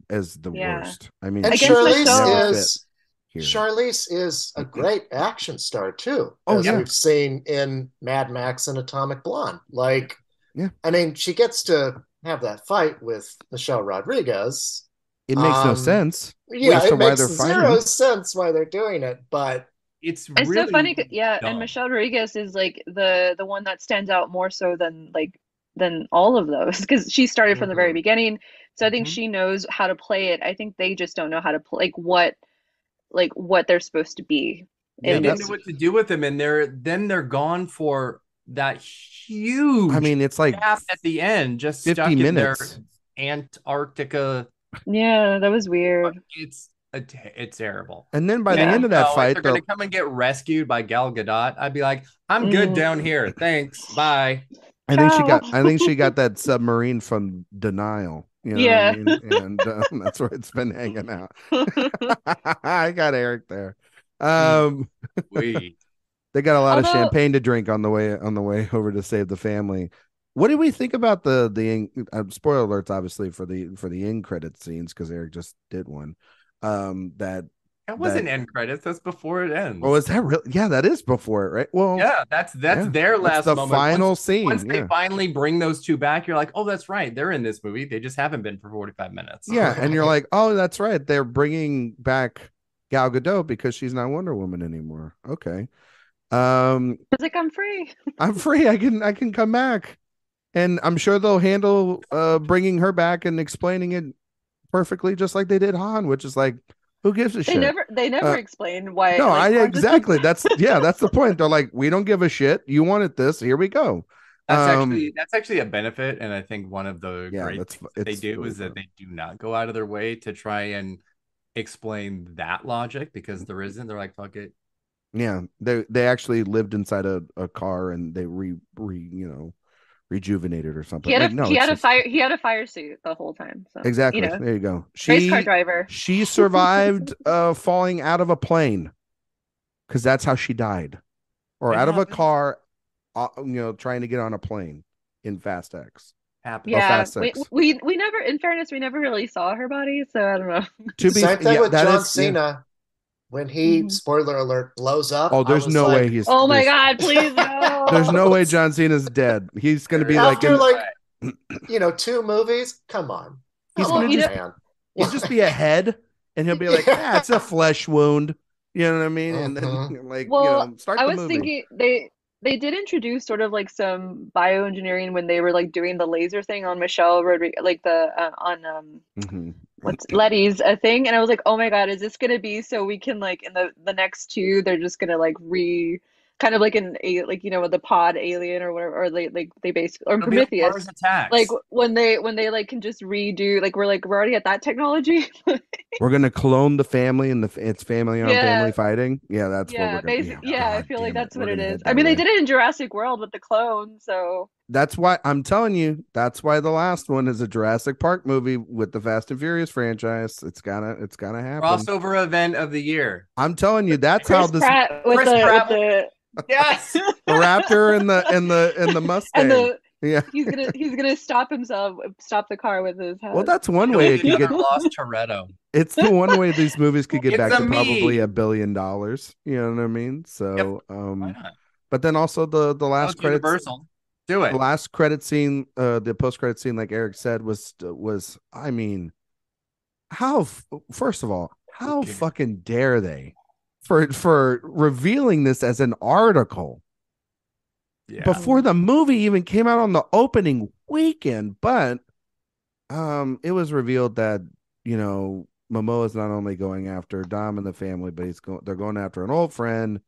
is the worst. I mean, and Charlize is a great action star too. As we've seen in Mad Max and Atomic Blonde. Like, I mean, she gets to have that fight with Michelle Rodriguez. It makes no sense. Yeah, it makes zero sense why they're doing it, but it's really so funny. Yeah, dumb. And Michelle Rodriguez is like the one that stands out more so than all of those, because she started from the very beginning. So I think she knows how to play it. I think they just don't know how to play what they're supposed to be. They didn't know what to do with them, and they're gone for that huge. I mean, it's like gap at the end, just 50 stuck minutes. in their Antarctica. Yeah, that was weird. It's terrible. And then by the end of that fight, they're gonna come and get rescued by Gal Gadot. I'd be like, I'm good down here. Thanks. Bye. I think she got that submarine from Denial. You know what I mean? And that's where it's been hanging out. I got Eric there. They got a lot of champagne to drink on the way over to save the family. What did we think about the spoiler alerts, obviously, for the end credit scenes, because Eric just did one. That wasn't end credits. That's before it ends. Oh, is that real? Yeah, that is before it, right? Well, yeah, that's their last the moment. Final scene. Once they finally bring those two back, you're like, oh, that's right. They're in this movie. They just haven't been for 45 minutes. Yeah, and you're like, oh, that's right. They're bringing back Gal Gadot because she's not Wonder Woman anymore. Okay. It's like, I'm free. I'm free. I can come back, and I'm sure they'll handle bringing her back and explaining it perfectly, just like they did Han, which is like, who gives a shit? They never explained why. No, exactly. That's the point. They're like, we don't give a shit. You wanted this. Here we go. That's actually a benefit, and I think one of the great things they do really is that they do not go out of their way to try and explain that logic, because there isn't. They're like, fuck it. Yeah, they actually lived inside a car, and they rejuvenated or something. He had a fire suit the whole time. So, exactly. There you go. Race car driver. She survived falling out of a plane, because that's how she died, or out of a car, trying to get on a plane in Fast X. Yeah, we never. In fairness, we never really saw her body, so I don't know. Same thing with John Cena. When he, spoiler alert, blows up. Oh, there's no way he's. Oh my God! Please no. There's no way John Cena's dead. He's going to be after 2 movies. Come on. He's going to he'll just be a head, and he'll be like, it's a flesh wound. You know what I mean? And then start the movie. I was thinking they did introduce sort of like some bioengineering when they were like doing the laser thing on Michelle Rodriguez, like what's Letty's thing, and I was like, oh my God, is this gonna be so we can like in the next 2 they're just gonna like kind of like like the pod alien or whatever, or they basically, or It'll be like Prometheus, Mars Attacks. like when they like can just redo, like we're already at that technology. We're gonna clone the family and it's family on Yeah, family fighting. Yeah, that's what we're yeah, gonna. basic. Yeah, Yeah, I God feel like damn it, that's we're what it gonna is. head I that mean, they way. did it in Jurassic World with the clone, so That's why I'm telling you. That's why the last one is a Jurassic Park movie with the Fast and Furious franchise. It's gonna happen. Crossover event of the year. I'm telling you. That's how Chris this Pratt with Chris the Pratt Yes. the Raptor and the Mustang. and the Yeah. he's gonna stop the car with his Well, head. that's one It'll way be it could another get. lost Toretto. It's the one way these movies could get It's back a to probably me. $1 billion. You know what I mean? Yep. So, Why not? but then also the Oh, last it's credits, Universal. Do the it. last credit scene, the post credit scene, like Eric said, was I mean, how first of all, how fucking dare they for revealing this as an article Yeah. before the movie even came out on the opening weekend? But it was revealed that Momoa is not only going after Dom and the family, but they're going after an old friend,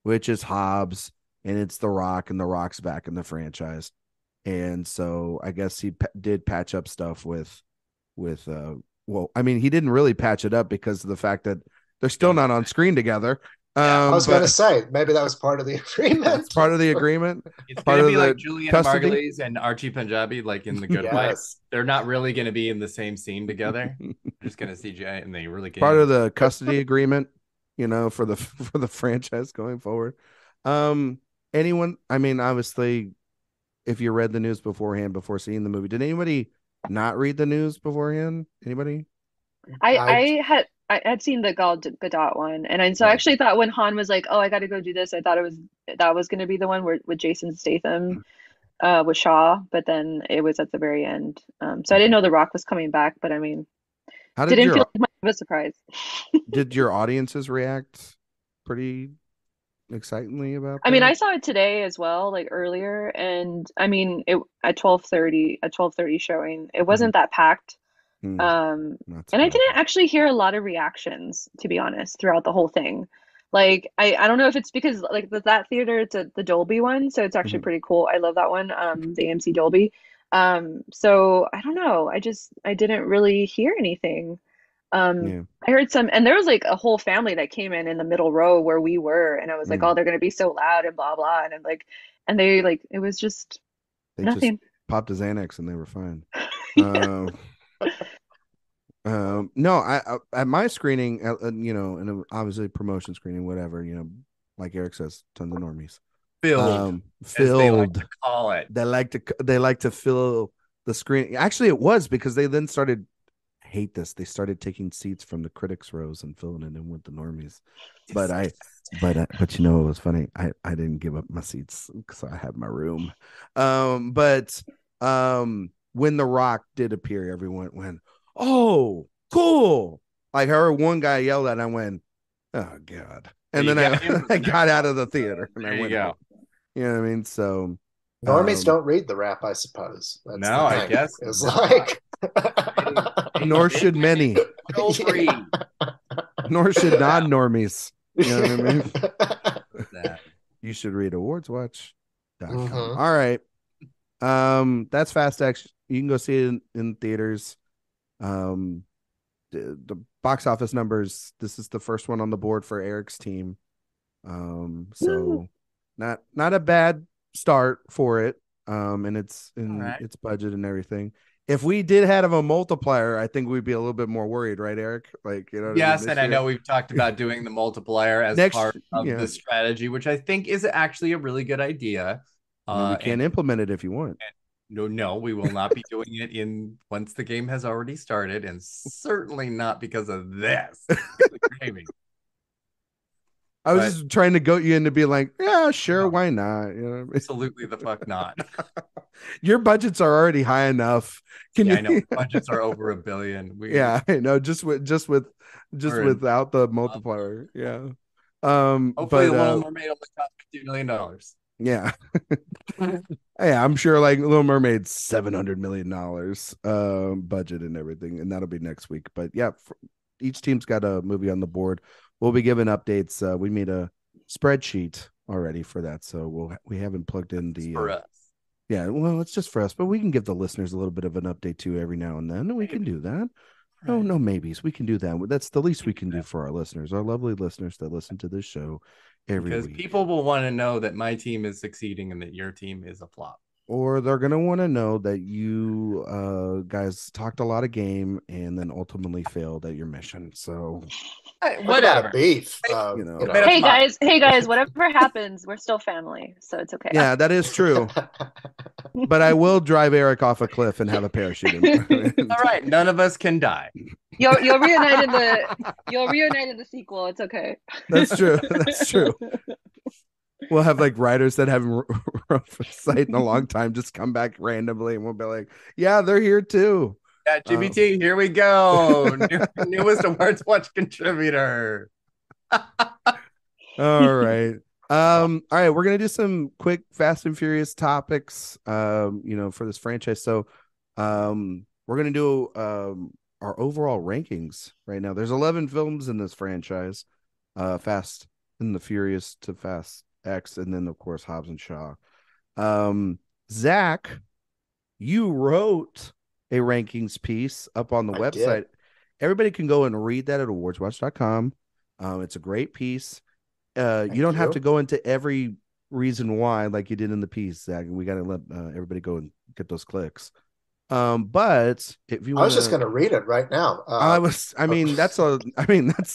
which is Hobbs, and it's The Rock, and The Rock's back in the franchise. And so I guess he did patch up stuff with well, I mean, he didn't really patch it up because of the fact that they're still not on screen together. I was going to But say maybe that was part of the agreement. it's part of the agreement. It's Part going to of be the like Juliana custody. Margulies and Archie Punjabi, like in The Good Wife. Yes. They're not really going to be in the same scene together. They're just going to CGI, and they really can't. Part of the custody agreement, for the franchise going forward. Anyone? I mean, obviously, if you read the news beforehand before seeing the movie, did anybody not read the news beforehand? Anybody? I had seen the Gal Gadot one, and so I actually thought when Han was like, "Oh, I got to go do this," I thought that was going to be the one with Jason Statham, with Shaw, but then it was at the very end. So I didn't know The Rock was coming back, but I mean, How did didn't feel like much of a surprise. did your audiences react pretty excitingly about I mean, that? I saw it today as well, like earlier, and I mean, it at 12:30 showing, it wasn't that packed. Hmm. And Not I didn't surprising. actually hear a lot of reactions, to be honest, throughout the whole thing. Like, I don't know if it's because like that theater, it's the Dolby one, so it's actually Mhm. pretty cool. I love that one, the AMC Dolby. So I don't know. I didn't really hear anything. Yeah. I heard some, and there was like a whole family that came in the middle row where we were, and I was like, Mm. oh, they're gonna be so loud and blah blah, and I'm like, and they like it was just They just nothing. popped a Xanax and they were fine. Yeah. No, I at my screening, and obviously promotion screening, whatever, like Eric says, tons of normies. Filled, as they like Filled. to call it. They like to fill the screen. Actually, it was because they then started hate this. They started taking seats from the critics rows and filling it in with the normies. But it was funny. I didn't give up my seats because I had my room. But when The Rock did appear, everyone went, "Oh, cool!" Like I heard one guy yell that, and I went, "Oh God!" And then I got out of the theater and I went, "Go." You know what I mean? So Normies don't read the rap, I suppose. That's no, I guess it's like nor should many. Yeah. Nor should non-normies. You know what I mean? You should read awardswatch.com. Mhm. All right. That's Fast X. You can go see it in theaters. The box office numbers, this is the first one on the board for Eric's team. So not a bad start for it. And it's in its budget and everything. If we did have a multiplier, I think we'd be a little bit more worried, right, Eric? Like, yes, and I know we've talked about doing the multiplier as part of the strategy, which I think is actually a really good idea. We can implement it if you want. No, we will not be doing it once the game has already started, and certainly not because of this. I was just trying to goat you into be like, yeah, sure, why not? Absolutely the fuck not. Your budgets are already high enough. I know budgets are over $1 billion. I know, just without the multiplier. Yeah. Hopefully, The Little Mermaid only cost $2 million. Yeah. Yeah, I'm sure like Little Mermaid's $700 million budget and everything, and that'll be next week. But yeah, each team's got a movie on the board. We'll be giving updates. We made a spreadsheet already for that, so we haven't plugged in the For us. yeah. Well, it's just for us, but we can give the listeners a little bit of an update too every now and then. We can do that. No, Right. no maybes. We can do that. That's the least we can do for our listeners, our lovely listeners that listen to this show every Because week. people will want to know that my team is succeeding and that your team is a flop. Or they're going to want to know that you guys talked a lot of game and then ultimately failed at your mission. So, Talk about a Whatever. beef. You know. Tomato, Hey tomato. guys, whatever happens, we're still family, so it's okay. Yeah, that is true. But I will drive Eric off a cliff and have a parachute. All right, none of us can die. You'll reunite in the sequel. It's okay. That's true. That's true. We'll have like writers that haven't run for sight in a long time just come back randomly, and we'll be like, "Yeah, they're here too." Yeah, GBT, here we go. Newest Awards Watch contributor. All right. All right, we're gonna do some quick Fast and Furious topics, for this franchise. So, we're gonna do our overall rankings right now. There's 11 films in this franchise, Fast and the Furious to Fast X, and then of course Hobbs and Shaw. Zach, you wrote a rankings piece up on the website. Did. Everybody can go and read that at awardswatch.com. It's a great piece. You don't have to go into every reason why like you did in the piece, Zach. We got to let everybody go and get those clicks. But if you I was just going to read it right now. that's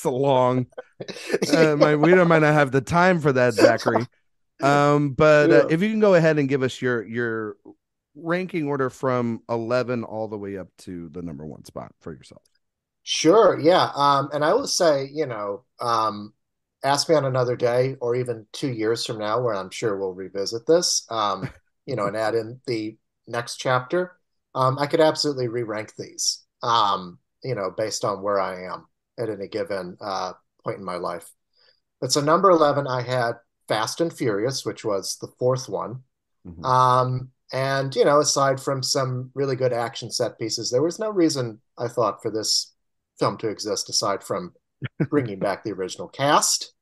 a long. We might not have the time for that, Zachary. But Yeah. if you can go ahead and give us your ranking order from 11 all the way up to the number 1 spot for yourself. Sure, yeah. And I will say, ask me on another day or even 2 years from now, where I'm sure we'll revisit this, and add in the next chapter. I could absolutely re-rank these, based on where I am at any given point in my life. But so number 11, I had Fast and Furious, which was the 4th one. Mhm. And, aside from some really good action set pieces, there was no reason, I thought, for this film to exist aside from bringing back the original cast.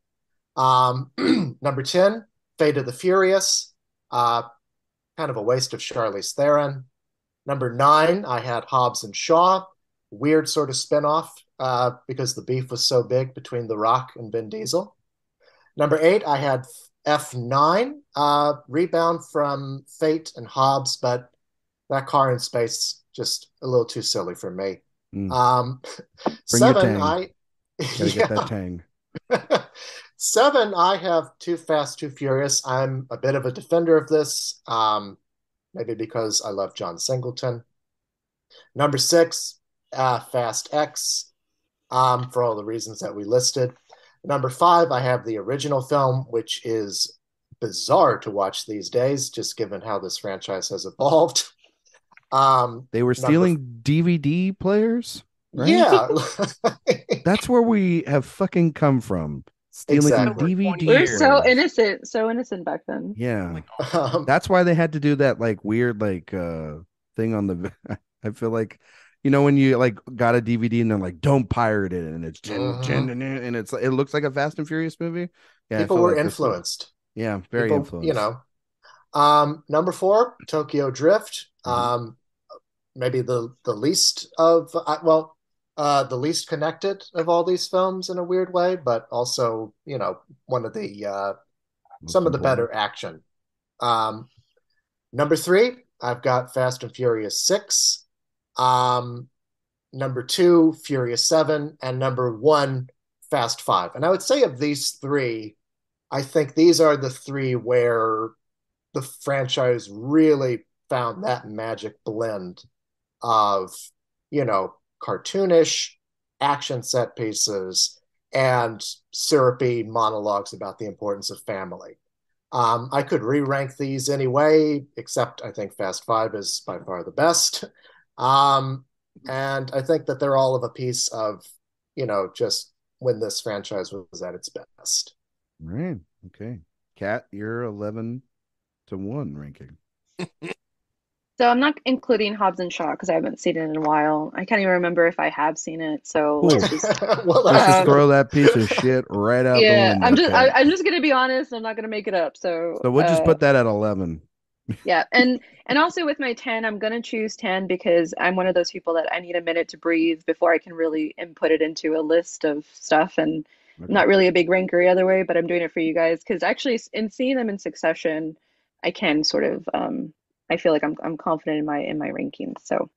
Number 10, Fate of the Furious. Kind of a waste of Charlize Theron. Number 9, I had Hobbs and Shaw. Weird sort of spinoff because the beef was so big between The Rock and Vin Diesel. Number 8, I had F9, rebound from Fate and Hobbs, but that car in space just a little too silly for me. Bring 7, your tang. Gotta get that tang. 7, I have Too Fast, Too Furious. I'm a bit of a defender of this, maybe because I love John Singleton. Number 6, Fast X, for all the reasons that we listed. Number 5, I have the original film, which is bizarre to watch these days, just given how this franchise has evolved. They were stealing DVD players, right? Yeah. That's where we have fucking come from. Stealing Exactly. DVD. We're so innocent back then. Yeah. That's why they had to do that like weird thing on the I feel like when you like got a DVD and they're like don't pirate it and it's and it's it looks like a Fast and Furious movie. Yeah, people were influenced. Yeah, very influenced. Number 4, Tokyo Drift. Maybe the least of the least connected of all these films in a weird way, but also one of the some of the better action. Number 3, I've got Fast and Furious 6. Number 2, Furious 7, and number 1, Fast 5. And I would say of these 3, I think these are the 3 where the franchise really found that magic blend of, cartoonish action set pieces and syrupy monologues about the importance of family. I could re-rank these anyway, except I think Fast 5 is by far the best. And I think that they're all of a piece of, just when this franchise was at its best. Right. Okay. Kat, you're 11-1 ranking. So I'm not including Hobbs and Shaw because I haven't seen it in a while. I can't even remember if I have seen it. So let's Cool. just Well, Let's that's just um throw that piece of shit right out the yeah, window, Kat. I'm just gonna be honest, I'm not gonna make it up. So So we'll just put that at 11. yeah, and also with my 10, I'm gonna choose 10 because I'm one of those people that I need a minute to breathe before I can really input it into a list of stuff. And I'm Okay. not really a big ranker either way, but I'm doing it for you guys because actually in seeing them in succession, I can sort of I feel like I'm confident in my rankings. So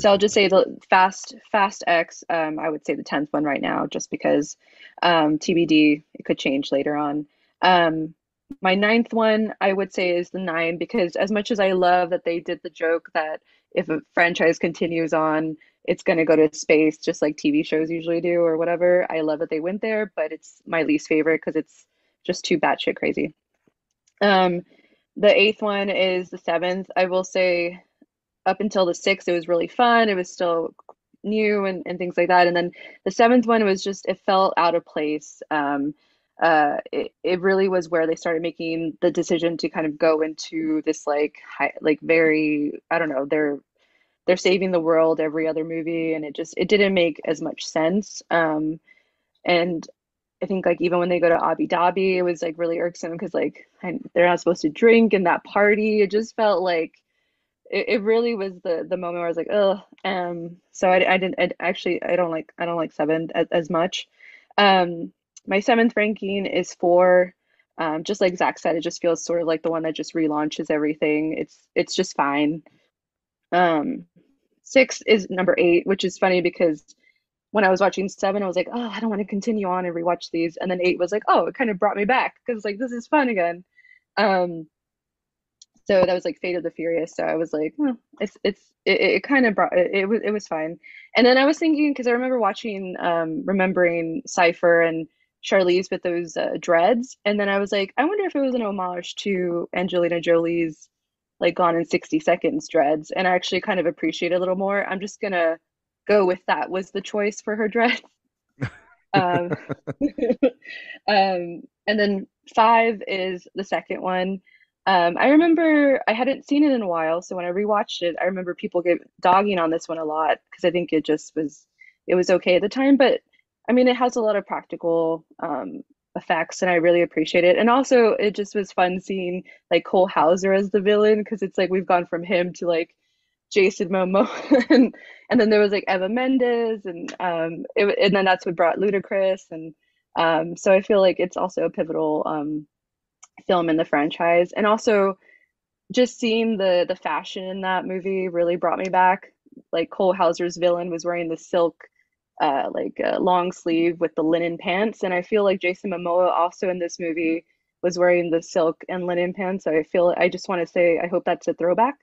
I'll Appreciate just that. say the Fast X. I would say the 10th one right now, just because TBD, it could change later on. Um, my ninth one, I would say, is the nine because as much as I love that they did the joke that if a franchise continues on, it's going to go to space, just like TV shows usually do or whatever. I love that they went there, but it's my least favorite because it's just too batshit crazy. Um, the eighth one is the seventh. I will say up until the sixth, it was really fun. It was still new and things like that. And then the seventh one was just, it felt out of place. It really was where they started making the decision to kind of go into this like like very, I don't know, they're saving the world every other movie, and it didn't make as much sense. And I think like even when they go to Abu Dhabi, it was like really irksome because like they're not supposed to drink in that party. It just felt like it really was the moment where I was like, oh, so I didn't actually I don't like seven as much. My seventh ranking is four. Just like Zach said, it just feels sort of like the one that just relaunches everything. It's just fine. Um, six is number eight, which is funny because when I was watching seven, I was like, oh, I don't want to continue on and rewatch these. And then eight was like, oh, it kind of brought me back because like this is fun again. Um, so that was like Fate of the Furious. So I was like, it kind of brought it was fine. And then I was thinking because I remember watching remembering Cypher and Charlize with those dreads, and then I was like, I wonder if it was an homage to Angelina Jolie's like Gone in 60 Seconds dreads, and I actually kind of appreciate it a little more. I'm just gonna go with that was the choice for her dread. Um, and then five is the second one. I remember I hadn't seen it in a while, so when I rewatched it, I remember people get dogging on this one a lot because I think it was okay at the time, but I mean it has a lot of practical effects and I really appreciate it. And also it just was fun seeing like Cole Hauser as the villain because it's like we've gone from him to like Jason Momoa and then there was like Eva Mendes and then that's what brought Ludacris and so I feel like it's also a pivotal film in the franchise. And also just seeing the fashion in that movie really brought me back. Like Cole Hauser's villain was wearing the silk long sleeve with the linen pants, and I feel like Jason Momoa also in this movie was wearing the silk and linen pants. So I just want to say I hope that's a throwback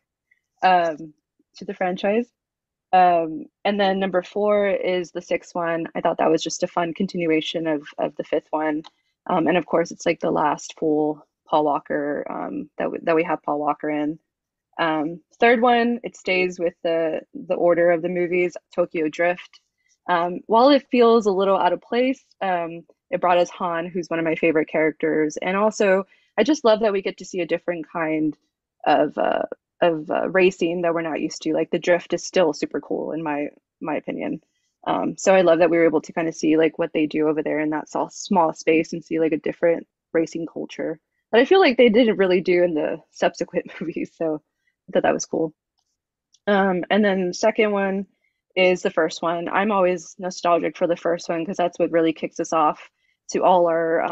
um, to the franchise. And then number four is the sixth one. I thought that was just a fun continuation of the fifth one. And of course, it's like the last full Paul Walker that we have Paul Walker in. Third one, it stays with the order of the movies, Tokyo Drift. While it feels a little out of place, it brought us Han, who's one of my favorite characters, and also I just love that we get to see a different kind of racing that we're not used to. Like the drift is still super cool in my opinion. So I love that we were able to kind of see like what they do over there in that small space and see like a different racing culture that I feel like they didn't really do in the subsequent movies. So I thought that was cool. And then the second one is the first one. I'm always nostalgic for the first one because that's what really kicks us off to all our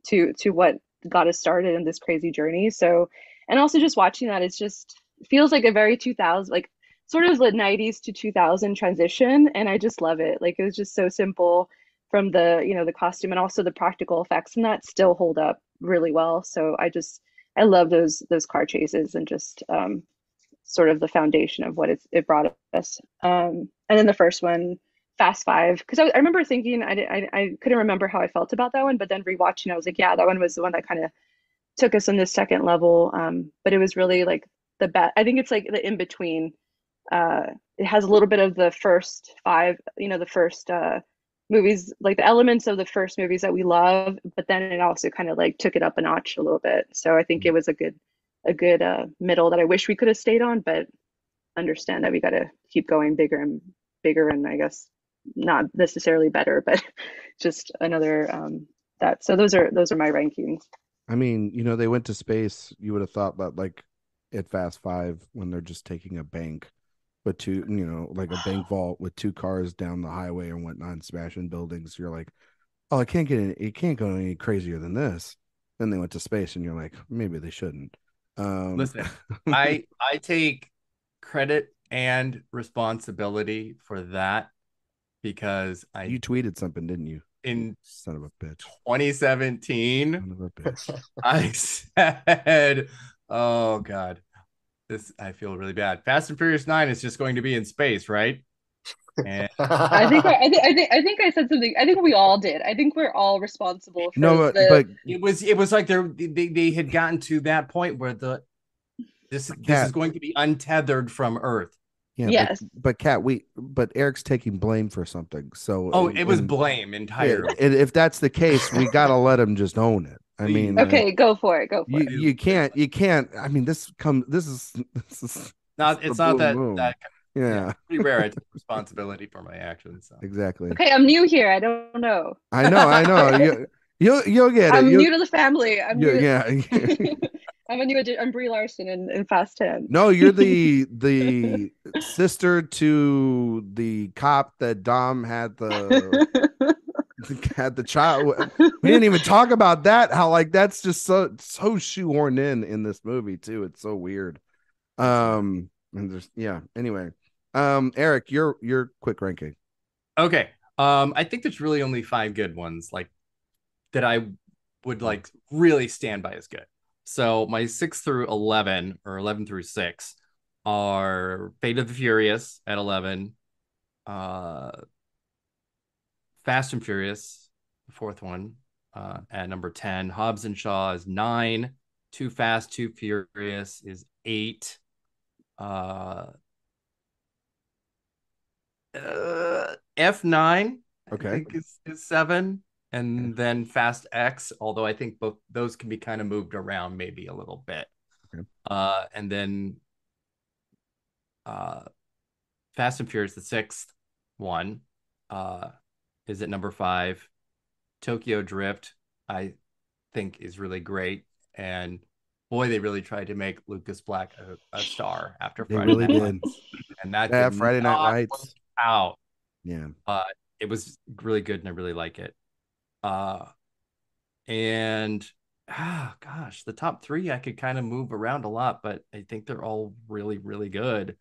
to what got us started in this crazy journey. So, and also just watching that, it's just feels like a very 2000 like sort of the 90s to 2000 transition, and I just love it. Like it was just so simple from the the costume and also the practical effects, and that still hold up really well. So I love those car chases and just sort of the foundation of what it brought us. And then the first one, Fast Five, because I remember thinking I couldn't remember how I felt about that one, but then rewatching, I was like, yeah, that one was the one that kind of took us on this second level. But it was really like the best. I think it's like the in between. It has a little bit of the first five, the first movies, like the elements of the first movies that we love, but then it also kind of like took it up a notch a little bit. So I think it was good middle that I wish we could have stayed on, but understand that we got to keep going bigger and bigger, and I guess not necessarily better, but just another that. So those are my rankings. I mean, they went to space. You would have thought that, like, at Fast Five, when they're just taking a bank with two, like a bank vault with two cars down the highway and whatnot, and smashing buildings. You're like, oh, it can't go any crazier than this. Then they went to space, and you're like, maybe they shouldn't. Listen, I take credit and responsibility for that because you tweeted something, didn't you? In son of a bitch 2017, son of a bitch. I said, oh God, I feel really bad. Fast and Furious 9 is just going to be in space, right? And I think I said something. I think we all did. I think we're all responsible for no, the. but it was like they had gotten to that point where this is going to be untethered from Earth. Yeah, yes, but Kat, but Eric's taking blame for something. So it was blame entirely. Yeah, if that's the case, we gotta let him just own it. I mean, okay, go for it. You can't. I mean, this is not. It's not that. Yeah, pretty rare. I take responsibility for my actions. So. Exactly. Okay, I'm new here. I don't know. I know. You'll get it. I'm new to the family. Yeah. I'm Brie Larson in Fast 10. No, you're the sister to the cop that Dom had the child. We didn't even talk about that. How, like, that's just so shoehorned in this movie too. It's so weird. And there's Anyway, Eric, your quick ranking. Okay. I think there's really only 5 good ones like that I would like really stand by as good. So my 6 through 11 or 11 through 6 are Fate of the Furious at 11, Fast and Furious, the 4th one, at number 10. Hobbs and Shaw is 9. Too Fast, Too Furious is 8. F9, okay, I think is 7. And then Fast X, although I think both those can be kind of moved around maybe a little bit. Okay. And then Fast and Furious, the 6th one, is at number 5. Tokyo Drift, I think, is really great. And boy, they really tried to make Lucas Black a star after Friday Night Lights. And that Friday Night Lights out. Yeah. It was really good, and I really like it. Gosh, the top 3 I could kind of move around a lot, but I think they're all really, really good.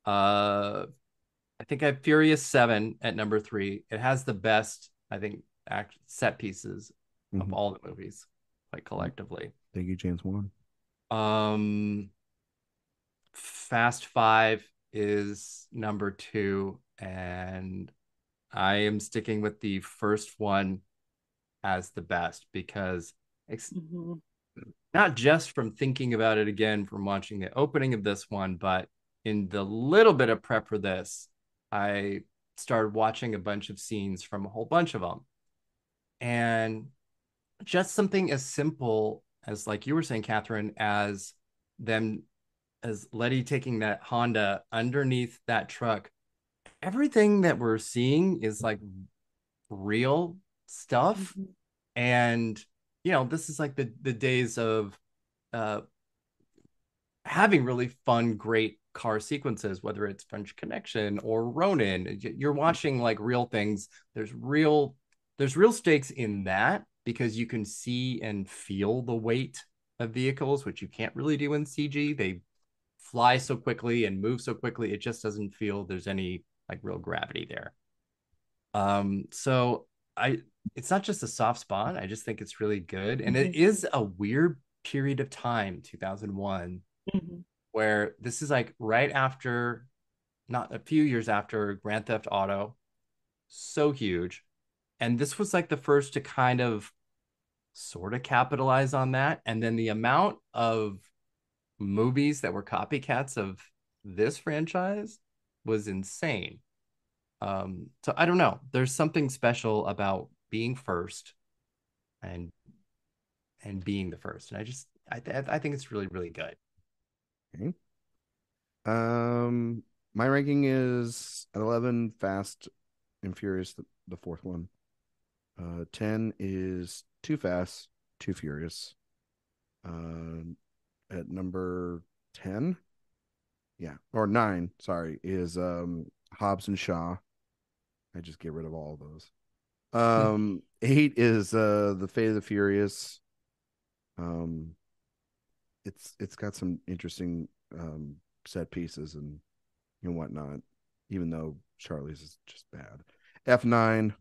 I think I have Furious 7 at number 3. It has the best, I think, set pieces of all the movies, like collectively. Thank you, James Wan. Fast 5 is number 2, and I am sticking with the first one as the best because it's not just from thinking about it again from watching the opening of this one, but in the little bit of prep for this, I started watching a bunch of scenes from a whole bunch of them. And just something as simple as, like you were saying, Catherine, as Letty taking that Honda underneath that truck, everything that we're seeing is like real stuff. And this is like the days of having really fun, great car sequences, whether it's French Connection or Ronin. You're watching like real things. There's real stakes in that because you can see and feel the weight of vehicles, which you can't really do in CG. They fly so quickly and move so quickly, it just doesn't feel there's any like real gravity there. So it's not just a soft spot. I just think it's really good. And it is a weird period of time, 2001, where this is like right after, not a few years after Grand Theft Auto, so huge. And this was like the first to kind of sort of capitalize on that. And then the amount of movies that were copycats of this franchise was insane. So I don't know. There's something special about being first and being the first. And I think it's really, really good. Okay. My ranking is at 11, Fast and Furious, the fourth one. 10 is Too Fast, Too Furious. At number 10, or 9, sorry, is Hobbs and Shaw. I just get rid of all of those. 8 is The Fate of the Furious. It's got some interesting set pieces and whatnot, even though Charlie's is just bad. F9,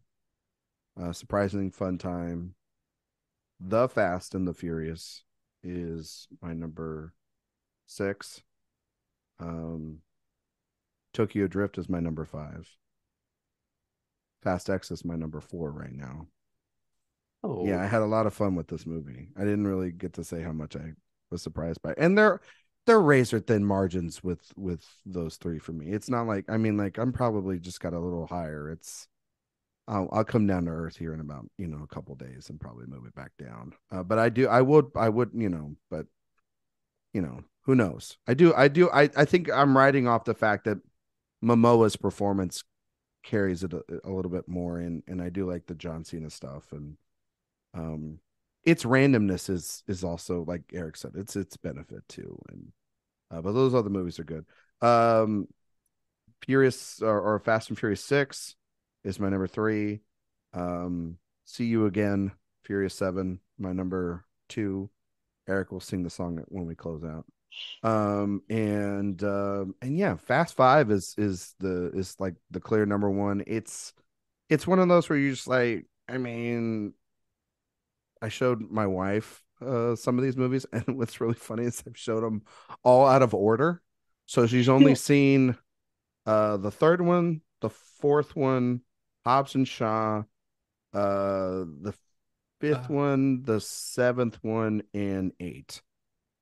Surprising Fun Time. The Fast and the Furious is my number 6. Tokyo Drift is my number 5. Fast X is my number 4 right now. Oh yeah, I had a lot of fun with this movie. I didn't really get to say how much I was surprised by, and they're razor thin margins with those 3 for me. It's not like, I mean, like, I'm probably just got a little higher. It's I'll come down to earth here in about a couple days and probably move it back down. But I would but who knows? I think I'm riding off the fact that Momoa's performance carries it a little bit more, and I do like the John Cena stuff, and its randomness is also, like Eric said, it's benefit too. And but those other movies are good. Furious or Fast and Furious 6 is my number 3. See You Again, Furious 7, my number 2. Eric will sing the song when we close out. And yeah, Fast 5 is like the clear number 1. It's one of those where you're just like, I mean, I showed my wife some of these movies, and what's really funny is I've showed them all out of order. So she's only seen the third one, the fourth one, Hobbs and Shaw, the fifth one, the seventh one, and 8.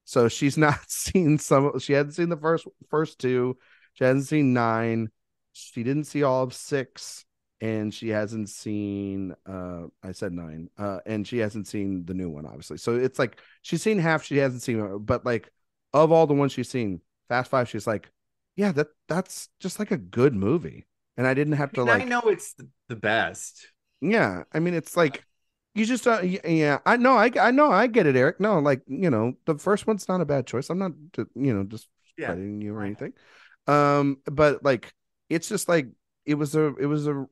So she's not seen she hadn't seen the first 2. She hasn't seen 9. She didn't see all of 6. And she hasn't seen I said 9. And she hasn't seen the new one, obviously. So it's like she's seen half, she hasn't seen, but like of all the ones she's seen, Fast 5, she's like, yeah, that's just like a good movie. And I didn't have to like, I know it's the best. Yeah, I mean, it's like you just yeah, I know, I get it, Eric. No, like, the first one's not a bad choice. I'm not just fighting you or anything. But like, it's just like it was a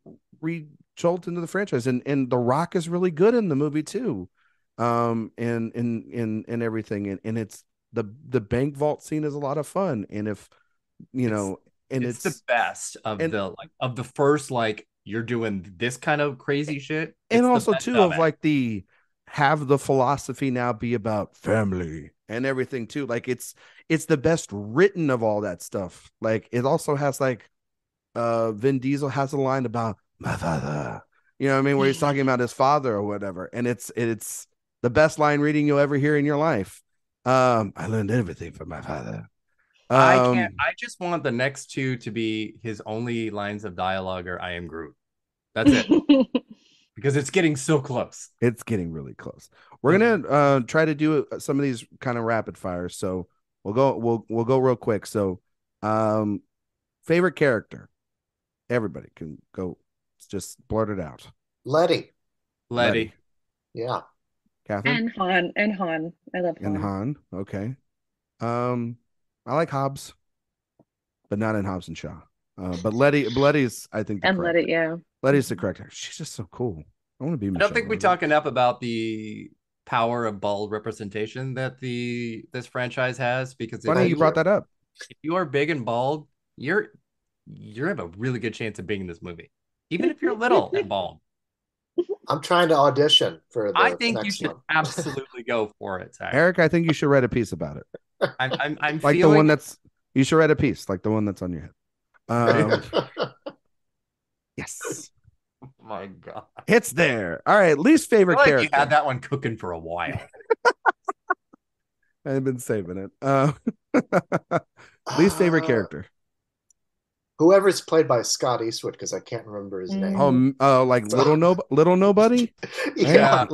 jolt into the franchise, and The Rock is really good in the movie too. And everything, and it's the bank vault scene is a lot of fun, and if and it's the best of the first, like, you're doing this kind of crazy shit, and also too of like have the philosophy now be about family and everything too. Like it's the best written of all that stuff. Like it also has like Vin Diesel has a line about my father, you know what I mean, where he's talking about his father or whatever, and it's the best line reading you'll ever hear in your life. I learned everything from my father. I just want the next 2 to be his only lines of dialogue are I am Groot. That's it. Because it's getting so close. It's getting really close. We're gonna try to do some of these kind of rapid fires. So we'll go real quick. So favorite character. Everybody can go, just blurt it out. Letty. Yeah. Catherine? And Han. I love Han. And Han. Okay. I like Hobbs, but not in Hobbs and Shaw. But Letty's, I think, Letty's the correct actor. She's just so cool. I want to be Michelle. I don't think we talk enough about the power of bald representation that this franchise has, because funny you brought that up. If you are big and bald, you have a really good chance of being in this movie, even if you're little and bald. I'm trying to audition for the I think you next should one. absolutely go for it, Zach. Eric, I think you should write a piece about it. I'm like the one you should write a piece like the one that's on your head. Yes. Oh my God. It's there. All right. Least favorite character. You had that one cooking for a while. I've been saving it. Least favorite character. Whoever's played by Scott Eastwood, because I can't remember his name. Like little nobody. Yeah.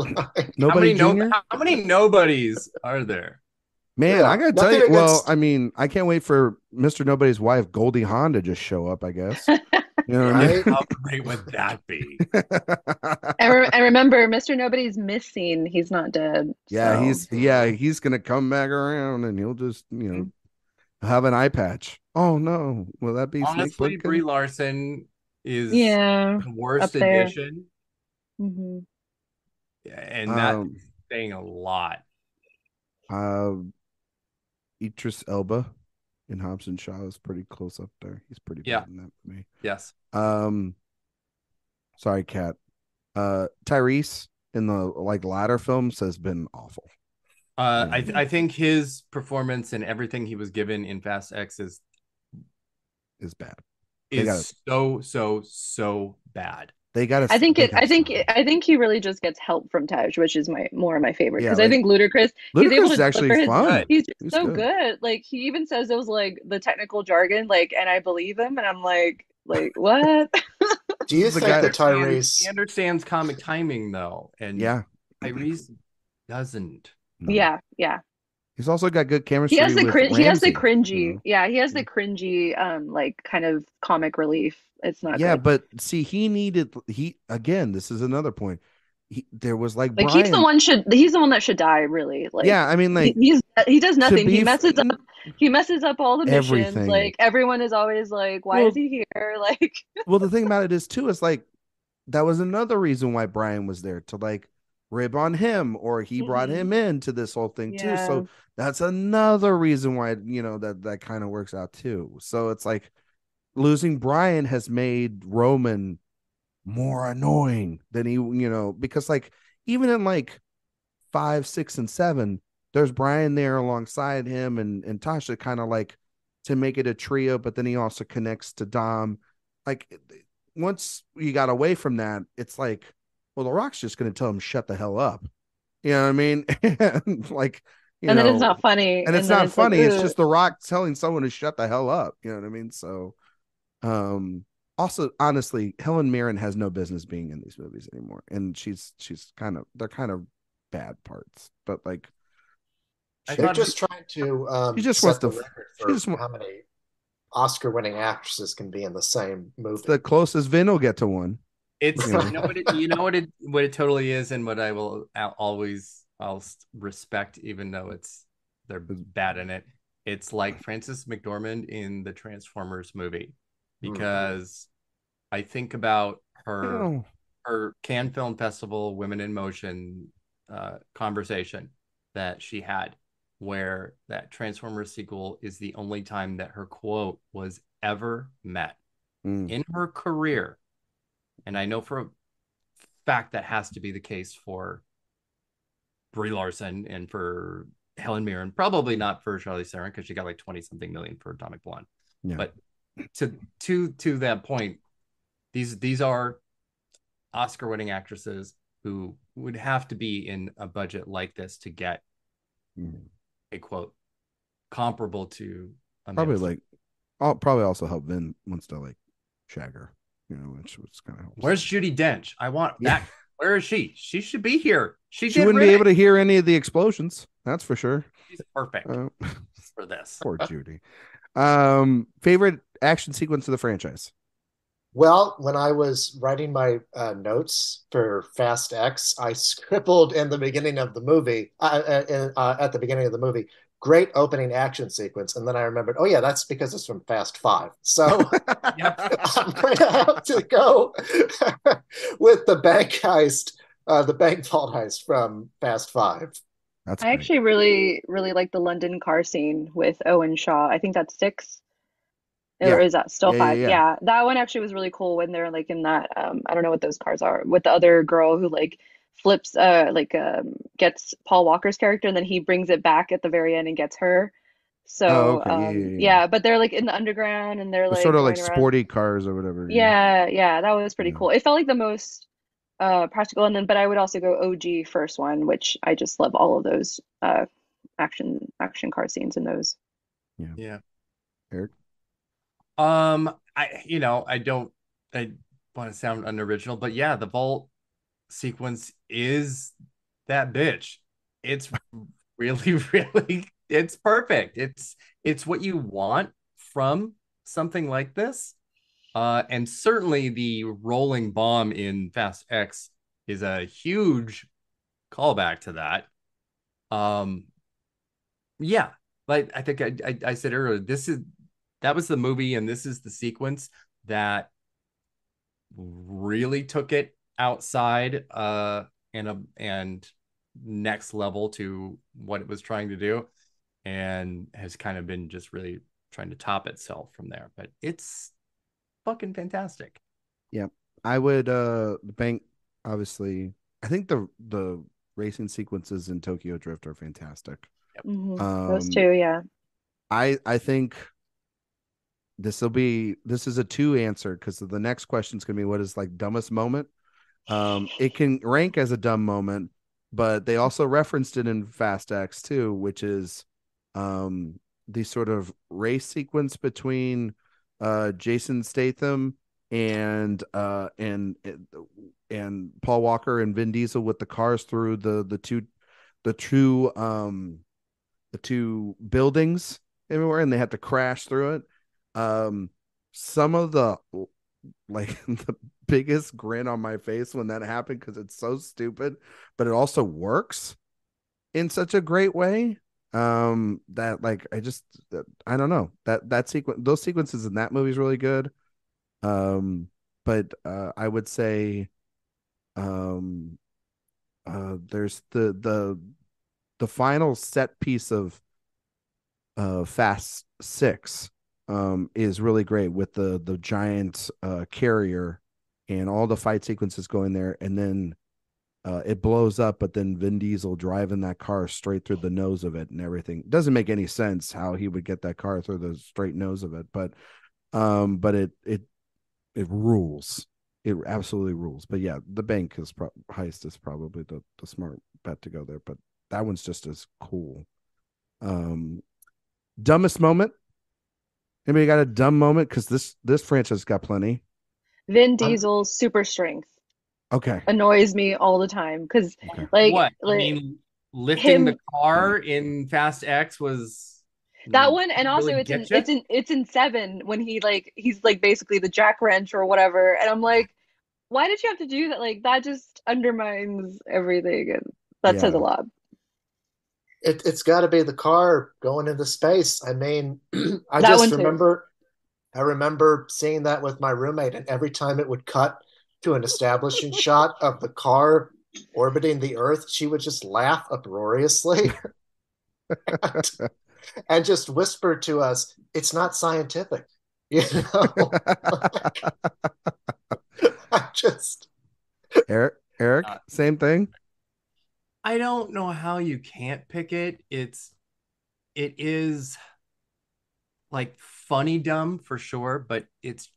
Nobody. How many nobodies are there? Man, I gotta tell nothing you. Well, against. I mean, I can't wait for Mr. Nobody's wife, Goldie Hawn, to just show up, I guess. You know what I Right? How great would that be? mean? And remember, Mr. Nobody's missing. He's not dead. Yeah, So he's gonna come back around and he'll just, have an eye patch. Oh no. Will that be Snake Honestly, Brie Plissken? Larson is yeah, the up worst there. addition, Hmm. and that's Um saying a lot. uh Idris Elba in Hobbs and Shaw is pretty close up there. He's pretty Yeah. bad in that movie. Yes. Um sorry, Kat. Tyrese in the latter films has been awful. I think his performance and everything he was given in Fast X is Bad. so bad. They got to. I think he really just gets help from Taj, which is more of my favorite Yeah, because I think Ludacris he's able Ludacris is to actually deliver his fun. he's He's so good. good. Like he even says those like the technical jargon, like, and I believe him, and I'm like what? Do you This is the think guy- that He Tyrese? understands comic timing though, and Yeah. Tyrese doesn't. No. Yeah. He's also got good chemistry He has the with he has the Ramsey, cringy. you know? Yeah, he has the cringy like kind of comic relief. It's not Yeah, good. but see, this is another point. There was Like Brian. he's the one that should die, really. Like Yeah, I mean, he does nothing. be He messes up all the missions. everything. Like everyone is always like, why is he here? Like Well, the thing about it is too, is that was another reason why Brian was there to rib on him, or he brought him into this whole thing too. So that's another reason why, that kind of works out too. So it's like losing Brian has made Roman more annoying than he, because even in 5, 6, and 7, there's Brian there alongside him and Tasha, kind of to make it a trio, but then he also connects to Dom. Once you got away from that, it's well, The Rock's just going to tell him shut the hell up. You know what I mean? and then it's not funny. And it's not funny. It's just The Rock telling someone to shut the hell up. You know what I mean? So, also, honestly, Helen Mirren has no business being in these movies anymore, and they're kind of bad parts, but They're just trying to she just set wants the to. record for how many Oscar-winning actresses can be in the same movie. The closest Vin will get to one. It's what it totally is, and what I'll respect, even though they're bad in it. It's like Frances McDormand in the Transformers movie, because I think about her Cannes Film Festival Women in Motion conversation that she had, where that Transformers sequel is the only time that her quote was ever met in her career. And I know for a fact that has to be the case for Brie Larson and for Helen Mirren. Probably not for Charlize Theron, because she got 20-something million for Atomic Blonde. Yeah. But to that point, these are Oscar-winning actresses who would have to be in a budget like this to get a quote comparable to probably I'll probably also help Vin wants to shag her, which was kind of helps. Where's Judi Dench? I want that. Where is she? She should be here. She wouldn't be able to hear any of the explosions. That's for sure. She's perfect for this. Poor Judy. Favorite action sequence of the franchise? Well, when I was writing my notes for Fast X, I scribbled in the beginning of the movie, at the beginning of the movie, great opening action sequence. And then I remembered, oh yeah, that's because it's from Fast 5. So I'm going to have to go with the bank heist, the bank vault heist from Fast 5. I actually really, really like the London car scene with Owen Shaw. I think that's 6. Or is that still 5? Yeah, that one actually was really cool when they're in that I don't know what those cars are, with the other girl who flips gets Paul Walker's character, and then he brings it back at the very end and gets her. So but they're in the underground, and they're sort of going sporty cars or whatever. Yeah, that was pretty cool. It felt like the most practical, and then but I would also go OG first one, which I just love all of those action car scenes in those. Yeah. Eric? I want to sound unoriginal, but yeah, the vault sequence is that bitch. It's really, really it's perfect. It's what you want from something like this. And certainly the rolling bomb in Fast X is a huge callback to that. Um, yeah, like I think I said earlier, that was the movie, and this is the sequence that really took it outside and next level to what it was trying to do, and has kind of been just really trying to top itself from there. But it's fucking fantastic. Yeah. I would the bank obviously I think the racing sequences in Tokyo Drift are fantastic. Those Um two, yeah. I think this is a two answer because the next question is gonna be what is like dumbest moment. It can rank as a dumb moment, but they also referenced it in Fast X too, which is the sort of race sequence between Jason Statham and and Paul Walker and Vin Diesel with the cars through the two the two buildings everywhere, and they had to crash through it. Um, some of the like the biggest grin on my face when that happened because it's so stupid, but it also works in such a great way. That like I don't know that sequence, those sequences in that movie is really good. But I would say um there's the final set piece of Fast Six is really great with the giant carrier and all the fight sequences going there, and then it blows up, but then Vin Diesel driving that car straight through the nose of it and everything. Doesn't make any sense how he would get that car through the straight nose of it, but it rules. It absolutely rules. But yeah, the bank is heist is probably the smart bet to go there, but that one's just as cool. Dumbest moment. Anybody got a dumb moment? Because this franchise got plenty. Vin I'm Diesel's super strength Okay. annoys me all the time because Okay. like, What? I mean, lifting the him, car in Fast X was that one, and also really it's in get you. Seven when he's like basically the jack wrench or whatever, and I'm like, why did you have to do that? Like that just undermines everything, and that says a Yeah. lot. it's got to be the car going into space. I mean, I That just one too. remember I remember seeing that with my roommate, and every time it would cut to an establishing shot of the car orbiting the Earth, she would just laugh uproariously and, and just whisper to us, "It's not scientific," you know. I just Eric, Uh, same thing. I don't know how you can't pick it. It is like funny dumb for sure, but it's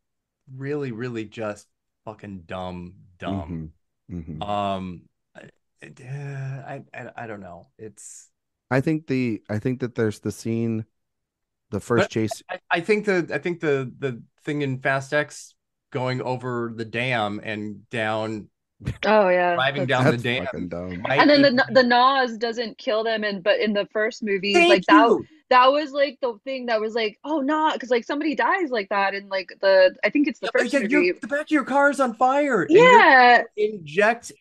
really really just fucking dumb. Mm-hmm. Mm-hmm. Um, I don't know. It's I think that there's the scene, the first but chase. I think the thing in Fast X going over the dam and down Oh yeah, driving that's down the That's dam fucking dumb. and might then even the Nas doesn't kill them, and but in the first movies, thank like that you. that was like the thing that was like, oh, not because like somebody dies like that in like the I think it's the Yeah, first yeah, your movie. the back of your car is on fire and you're Yeah, inject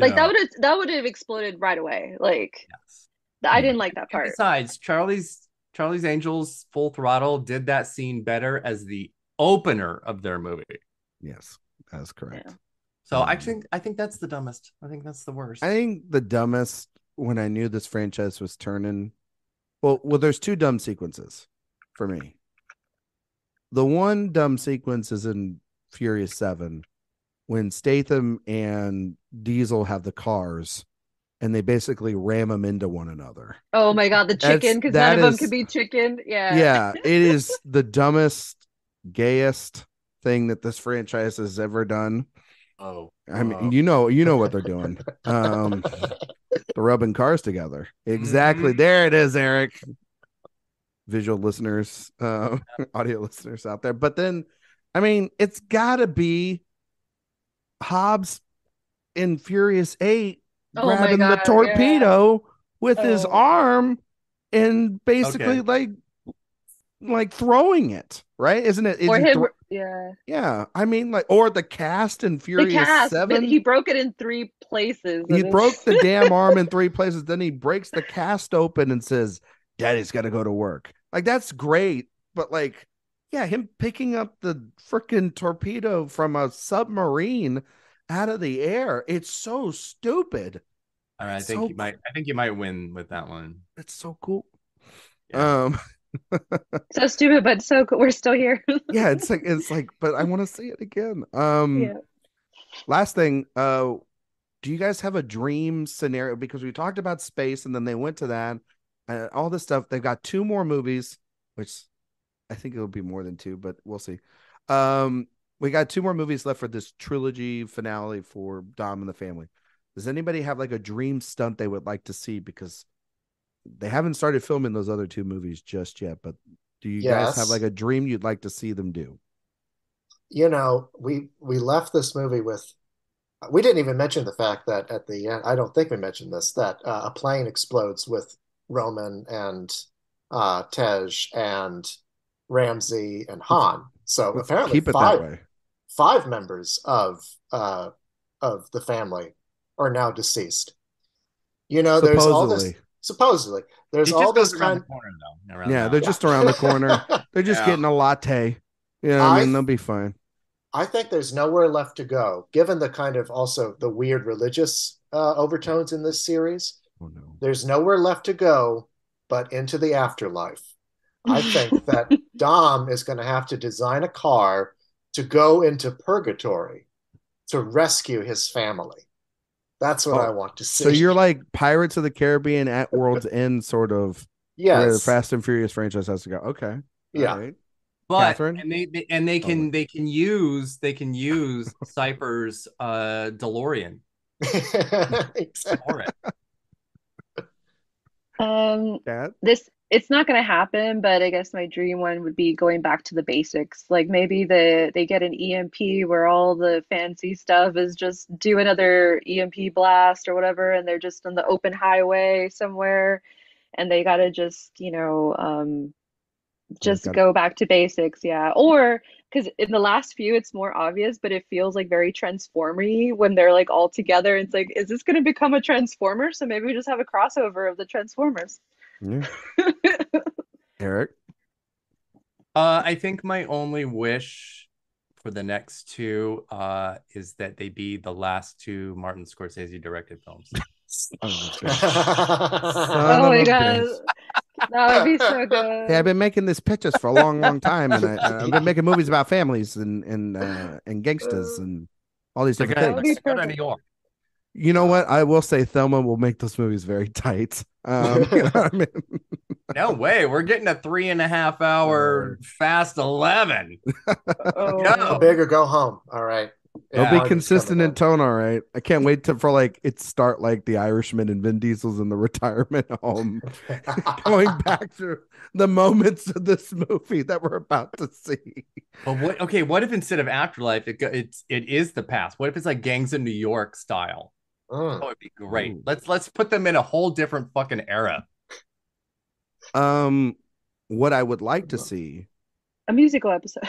like no. that would have exploded right away. Like Yes. I Yeah. didn't like that And part. besides, Charlie's Angels Full Throttle did that scene better as the opener of their movie. Yes, that's Yeah. correct. So I think that's the dumbest. I think that's the I worst. think the dumbest when I knew this franchise was turning. Well, there's two dumb sequences for me. The one dumb sequence is in Furious 7 when Statham and Diesel have the cars and they basically ram them into one another. Oh my God, the chicken, because none That of them could is be chicken. Yeah. yeah, it is the dumbest, gayest thing that this franchise has ever done. Oh, I mean, you know what they're doing. They're rubbing cars together. Exactly. mhm. There it is, Eric. Visual listeners, audio listeners out there. But then, I mean, it's got to be Hobbs in Furious 8 Oh my grabbing the God. Yeah. torpedo with his Oh, arm and basically Okay. like throwing it, right? Isn't it? Is Or he him, yeah. yeah, I mean, like, or the cast in The Furious cast, but 7. he broke it in three places, He and it's broke the damn arm in 3 places. Then he breaks the cast open and says, "Daddy's got to go to work." Like that's great, but like, yeah, him picking up the freaking torpedo from a submarine out of the air. It's so stupid. All right, It's so I think you might win with that one. it's so cool. Yeah. Um, so stupid, but so cool. We're still here. yeah, it's like, but I want to see it again. Yeah. Last thing, do you guys have a dream scenario? Because we talked about space and then they went to that, all this stuff. They've got two more movies, which I think it'll be more than two, but we'll see. We got two more movies left for this trilogy finale for Dom and the family. Does anybody have like a dream stunt they would like to see? Because they haven't started filming those other two movies just yet, but do you guys have like Yes. a dream you'd like to see them do? We left this movie with we didn't even mention the fact that at the end, I don't think we mentioned this, that a plane explodes with Roman and Tej and Ramsey and Let's Han. So let's apparently keep it that way. five members of the family are now deceased. There's all this Supposedly. supposedly there's It all just this goes around the kind. corner though, around the Yeah, they're house. just around the corner. Yeah. They're just Yeah. getting a latte. Yeah, I I mean, they'll be fine. I think there's nowhere left to go, given the kind of also the weird religious overtones in this series. Oh no. There's nowhere left to go but into the afterlife. I think that Dom is going to have to design a car to go into purgatory to rescue his family. That's what I Oh, want to so see. you're like Pirates of the Caribbean at World's End, sort of where the Yes. Fast and Furious franchise has to go. Okay. All Yeah. right. But Catherine? and Oh, they can use Cypher's DeLorean for it. Cat? This it's not going to happen, but I guess my dream one would be going back to the basics. Like maybe they get an EMP where all the fancy stuff is just do another EMP blast or whatever, and they're just on the open highway somewhere, and they got to They've just got go back to basics, yeah. Or because in the last few it's more obvious, but it feels like very transformy when they're like all together. It's like, is this going to become a transformer? So maybe we just have a crossover of the Transformers. yeah. Eric. I think my only wish for the next two is that they be the last two Martin Scorsese directed films. Son of a bitch. Son Oh of my a God. bitch. That would be so Hey, I've good. been making these pictures for a long, long time, and I've been making movies about families and gangsters Uh, and all these Like, different that would be things. let's go to New perfect. York. You know what? I will say Thelma will make those movies very tight. You know what I mean? No way. We're getting a 3.5 hour Fast 11. Go Go. big Oh, or go home. All right. They'll If be Yeah. Marty's coming consistent in in. tone, all right. I can't wait for like it start like the Irishman and Vin Diesel's in the retirement home, going back to the moments of this movie that we're about to see. But what? Okay, what if instead of Afterlife, it is the past? What if it's like Gangs of New York style? Mm. That would be great. Ooh. Let's put them in a whole different fucking era. Um, what I would like to see, a musical episode.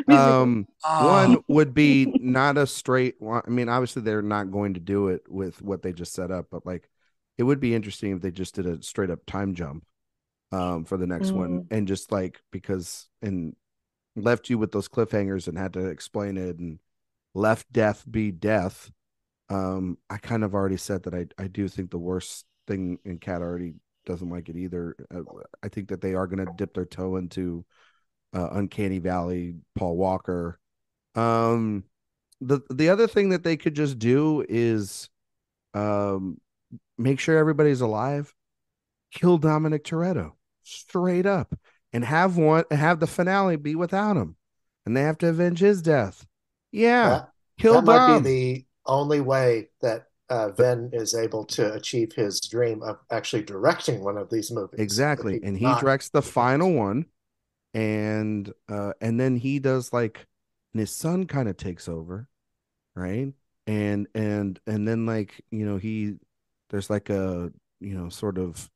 Musical. um, Oh, one would be not a straight. I mean, obviously they're not going to do it with what they just set up, but like, it would be interesting if they just did a straight up time jump, for the next one, Mm. and just like because and left you with those cliffhangers and had to explain it and left death be death. I kind of already said that I do think the worst thing, and Kat already doesn't like it either. I think that they are going to dip their toe into Uncanny Valley, Paul Walker. Um, the other thing that they could just do is um, make sure everybody's alive, kill Dominic Toretto straight up, and have the finale be without him, and they have to avenge his death. Yeah, That kill that might be Dom. the only way that Venn is able to achieve his dream of actually directing one of these movies. If Exactly. he's And he not, directs the he can't. final one, and then he does like, and his son kind of takes over, right? And then like, he there's like a, sort of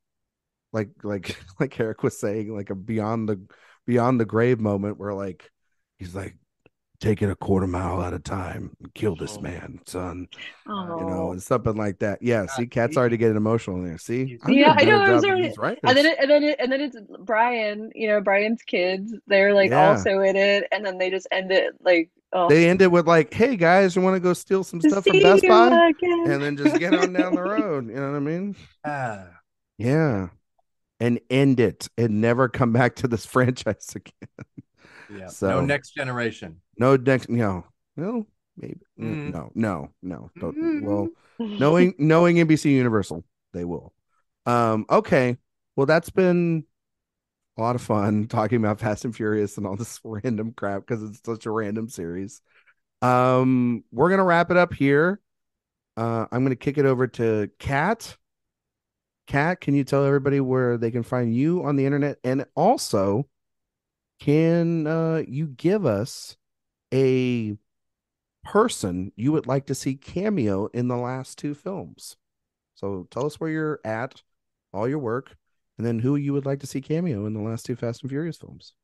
like Eric was saying, like a beyond the grave moment where like he's like, take it a quarter mile at a time and kill this Oh, man, son. Oh. And something like that. Yeah, see, Cat's already getting emotional there. See, I'm Yeah, doing a I better know. I was job than already, these writers. and then it's Brian. Brian's kids. They're like Yeah. also in it, and then they just end it like, oh, They end it with like, hey guys, you want to go steal some to stuff from see Best you Buy? again. And then just get on down the road. You know what I mean? yeah. Yeah. And end it and never come back to this franchise again. Yeah. No So next generation. no next, no, maybe Mm. no. Don't, well, knowing NBC Universal, they will. Okay. Well, that's been a lot of fun talking about Fast and Furious and all this random crap because it's such a random series. We're gonna wrap it up here. I'm gonna kick it over to Kat. Kat, can you tell everybody where they can find you on the internet? And also, can you give us a person you would like to see cameo in the last two films? So tell us where you're at, all your work, and then who you would like to see cameo in the last two Fast and Furious films.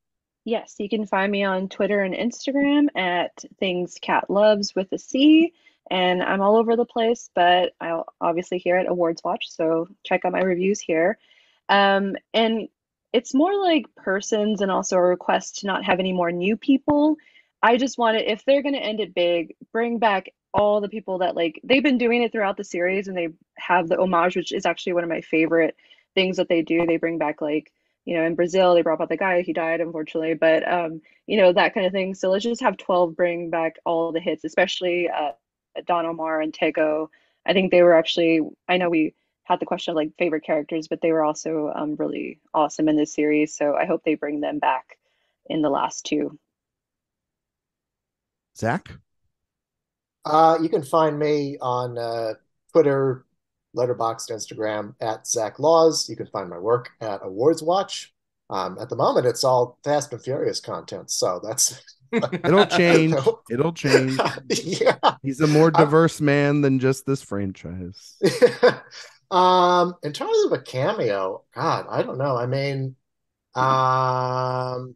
Yes, you can find me on Twitter and Instagram at Things Cat Loves with a C. And I'm all over the place, but I'll obviously here at Awards Watch, so check out my reviews here. And it's more like persons and also a request to not have any more new people. I just want it, if they're going to end it big, bring back all the people that like they've been doing it throughout the series and they have the homage, which is actually one of my favorite things that they do. They bring back like in Brazil, they brought back the guy, he died unfortunately, but that kind of thing. So let's just have 12 bring back all the hits, especially Don Omar and Tego. I think they were actually, I know we had the question of like favorite characters, but they were also really awesome in this series. So I hope they bring them back in the last two. Zach? You can find me on Twitter, Letterboxd, Instagram at Zach Laws. You can find my work at Awards Watch. At the moment, it's all Fast and Furious content, so that's It'll change. It'll change. yeah. He's a more diverse man than just this franchise. In terms of a cameo, God, I don't know. I mean, um,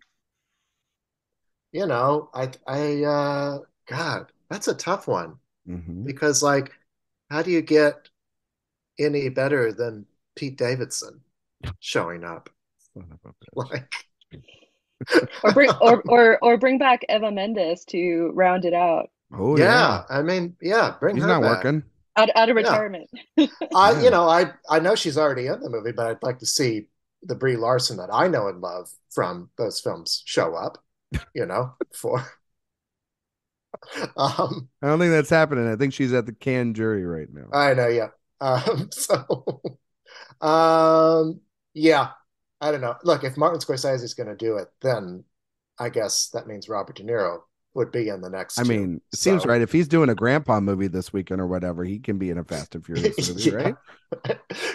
God, that's a tough one Mm-hmm. because, like, how do you get any better than Pete Davidson showing up? Like, Or bring back Eva Mendes to round it out Oh yeah. yeah, I mean, yeah, bring He's her not back. working. out of Yeah, retirement. Yeah. I know she's already in the movie, but I'd like to see the Brie Larson that I know and love from those films show up. For um, I don't think that's happening. I think she's at the Cannes jury right now. I know, yeah. So, um, yeah, I don't know. Look, if Martin Scorsese is going to do it, then I guess that means Robert De Niro would be in the I next two. mean, it seems So, right. If he's doing a grandpa movie this weekend or whatever, he can be in a Fast and Furious movie, yeah, right?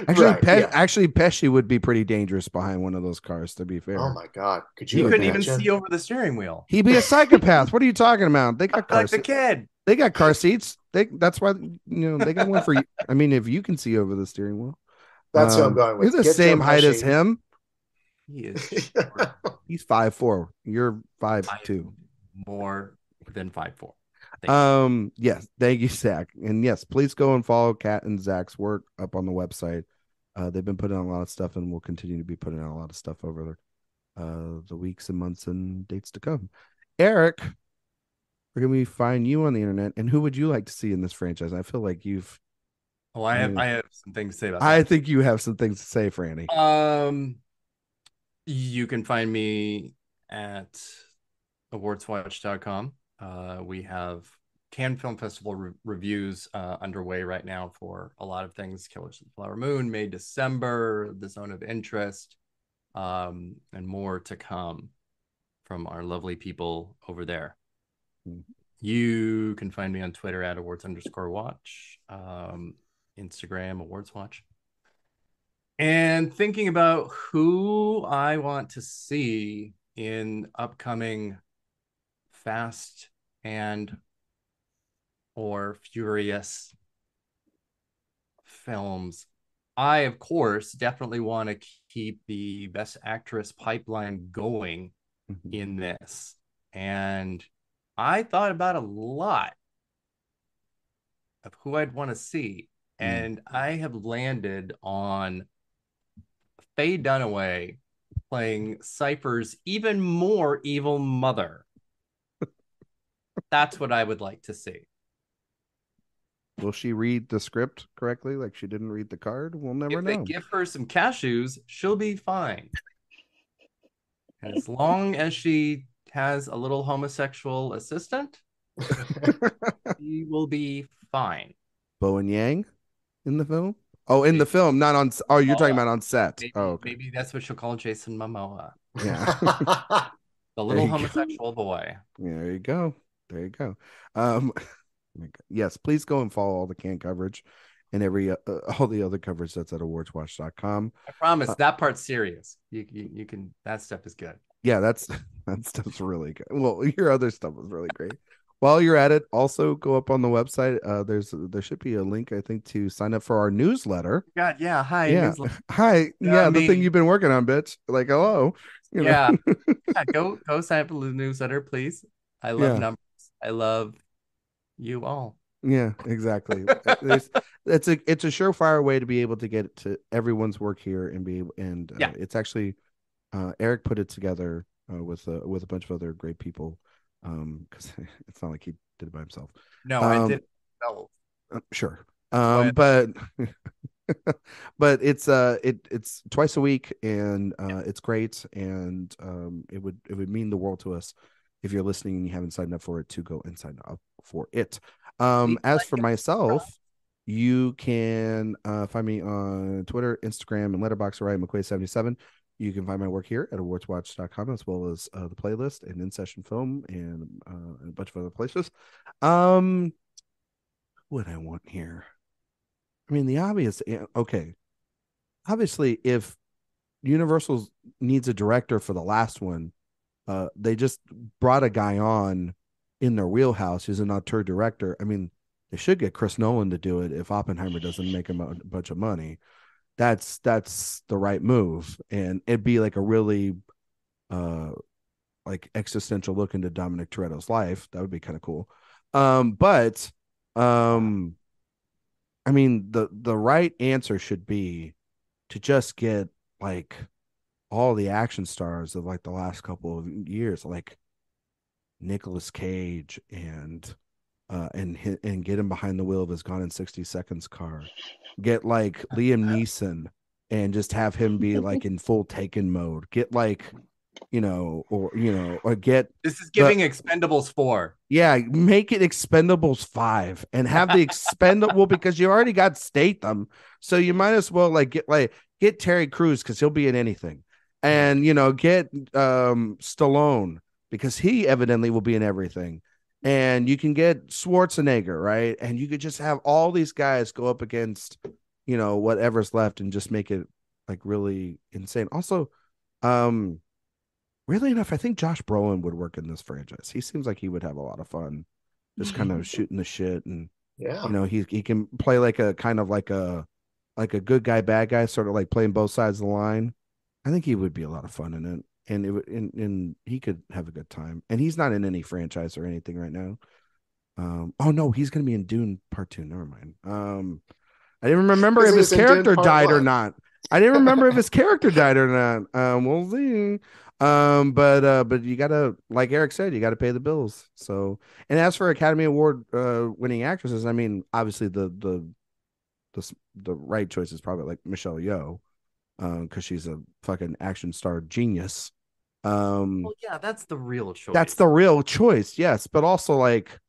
Actually, right, yeah. Pesci would be pretty dangerous behind one of those cars, to be Oh fair. my God, could You you couldn't even see imagine? over the steering wheel. He'd be a psychopath. What are you talking about? They got car Like the seats. kid. They got car seats. That's why they got one for you. I mean, if you can see over the steering wheel. That's who I'm going You're with. the Get Joe same height as Pesci. him. He is short. He's 5'4". You're I 5'2". am more than 5'4". Yes, thank you, Zach. And yes, please go and follow Kat and Zach's work up on the website. They've been putting out a lot of stuff and will continue to be putting out a lot of stuff over the weeks and months and dates to come. Eric, where can we find you on the internet? And who would you like to see in this franchise? I feel like you've Oh, I have some things to say about I that. think you have some things to say, Franny. You can find me at awardswatch.com. We have Cannes Film Festival reviews underway right now for a lot of things. Killers of the Flower Moon, May, December, The Zone of Interest, and more to come from our lovely people over there. You can find me on Twitter at awards_watch, Instagram awardswatch. And thinking about who I want to see in upcoming Fast and or Furious films, I, of course, definitely want to keep the Best Actress pipeline going in this. And I thought about a lot of who I'd want to see. And I have landed on Faye Dunaway playing Cypher's even more evil mother. That's what I would like to see. Will she read the script correctly? Like she didn't read the card? We'll never If know. they give her some cashews, she'll be fine. And as long as she has a little homosexual assistant, she will be fine. Bo and Yang in the film? Oh, in the film, not on. Oh, you're talking about on set. Maybe, oh, okay. Maybe that's what she'll call Jason Momoa. Yeah. The little homosexual boy. Yeah, there you go. There you go. Yes, please go and follow all the can coverage and all the other coverage that's at awardswatch.com. I promise that part's serious. You can, that stuff is good. Yeah, that stuff's really good. Well, your other stuff was really great. While you're at it, also go up on the website. There should be a link, I think, to sign up for our newsletter. God, yeah. Hi. Yeah. Hi. Yeah, the thing you've been working on, bitch. Like, hello. Yeah. Go sign up for the newsletter, please. I love numbers. I love you all. Yeah, exactly. it's a surefire way to be able to get to everyone's work here and be able, and it's actually Eric put it together with a bunch of other great people. Because it's not like he did it by himself. No, I did. No. Sure. But but it's twice a week, and it's great, and it would mean the world to us if you're listening and you haven't signed up for it to go and sign up for it. As for myself, you can find me on Twitter, Instagram, and Letterboxd, Ryan McQuaid77. You can find my work here at awardswatch.com, as well as the playlist and In Session Film and a bunch of other places. What I want here? I mean, the obvious. Okay, obviously, if Universal needs a director for the last one, they just brought a guy on in their wheelhouse who's an auteur director. I mean, they should get Chris Nolan to do it if Oppenheimer doesn't make him a bunch of money. That's the right move, and it'd be like a really like existential look into Dominic Toretto's life. That would be kind of cool. But I mean, the right answer should be to just get like all the action stars of like the last couple of years, like Nicolas Cage and get him behind the wheel of his Gone in 60 Seconds car. Get like Liam Neeson and just have him be like in full Taken mode. Get like, or get. This is giving Expendables 4. Yeah, make it Expendables 5 and have the Expendable because you already got Statham, so you might as well get Terry Crews because he'll be in anything, and get Stallone because he evidently will be in everything. And you can get Schwarzenegger, right? And you could just have all these guys go up against, whatever's left and just make it like really insane. Also, really enough, I think Josh Brolin would work in this franchise. He seems like he would have a lot of fun just kind of shooting the shit. And, he can play like a kind of like a good guy, bad guy, sort of like playing both sides of the line. I think he would be a lot of fun in it. And it would, and he could have a good time. And he's not in any franchise or anything right now. Oh no, he's gonna be in Dune Part 2. Never mind. I didn't remember if his character died or not. I didn't remember if his character died or not. We'll see. But you gotta, like Eric said, you gotta pay the bills. So, and as for Academy Award winning actresses, I mean, obviously the right choice is probably like Michelle Yeoh, because she's a fucking action star genius. Well, yeah, that's the real choice. That's the real choice, yes. But also like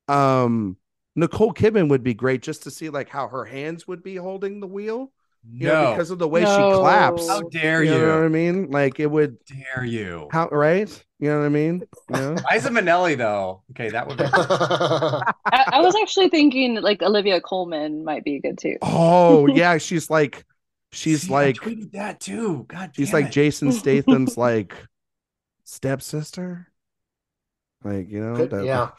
Nicole Kidman would be great just to see like how her hands would be holding the wheel. Because of the way she claps. How dare you? You know what I mean? Like it would dare you. How right? You know what I mean? Liza Minnelli though. Okay, that would be I was actually thinking like Olivia Colman might be good too. Oh yeah, she's like I tweeted that too. God damn she's like Jason Statham's like stepsister. Like, yeah.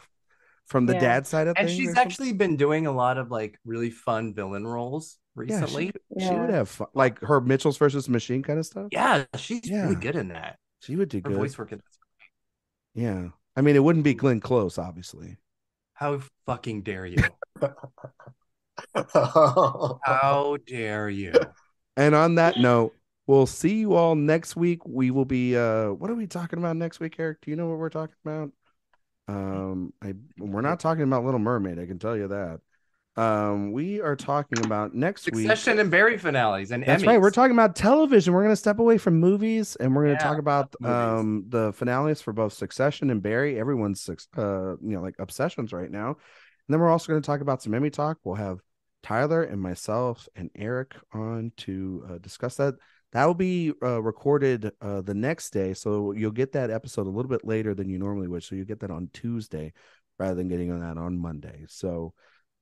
from the Yeah. dad side of And things. she's actually been doing a lot of like really fun villain roles yeah, recently. she would Yeah. have fun. Like her Mitchell's versus Machine kind of stuff. Yeah, she's really Yeah, good in that. she would do Her good. voice work is Yeah, I mean, it wouldn't be Glenn Close, obviously. how fucking dare you? How dare you? And on that note, we'll see you all next week. We will be what are we talking about next week, Eric? Do you know what we're talking about? We're not talking about Little Mermaid, I can tell you that. We are talking about next week. Succession and Barry finales and That's Emmys. right. We're talking about television. We're going to step away from movies and we're going to talk about movies. the finales for both Succession and Barry. Everyone's like obsessions right now. And then we're also going to talk about some Emmy talk. We'll have Tyler and myself and Eric on to discuss that. That will be recorded the next day, so you'll get that episode a little bit later than you normally would. So you'll get that on Tuesday rather than getting on that on Monday. So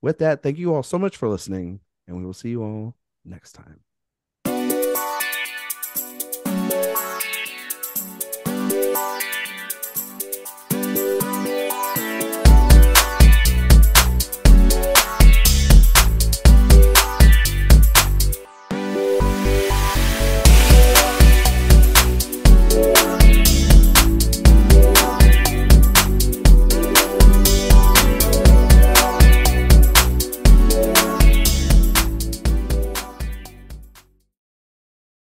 with that, thank you all so much for listening, and we will see you all next time.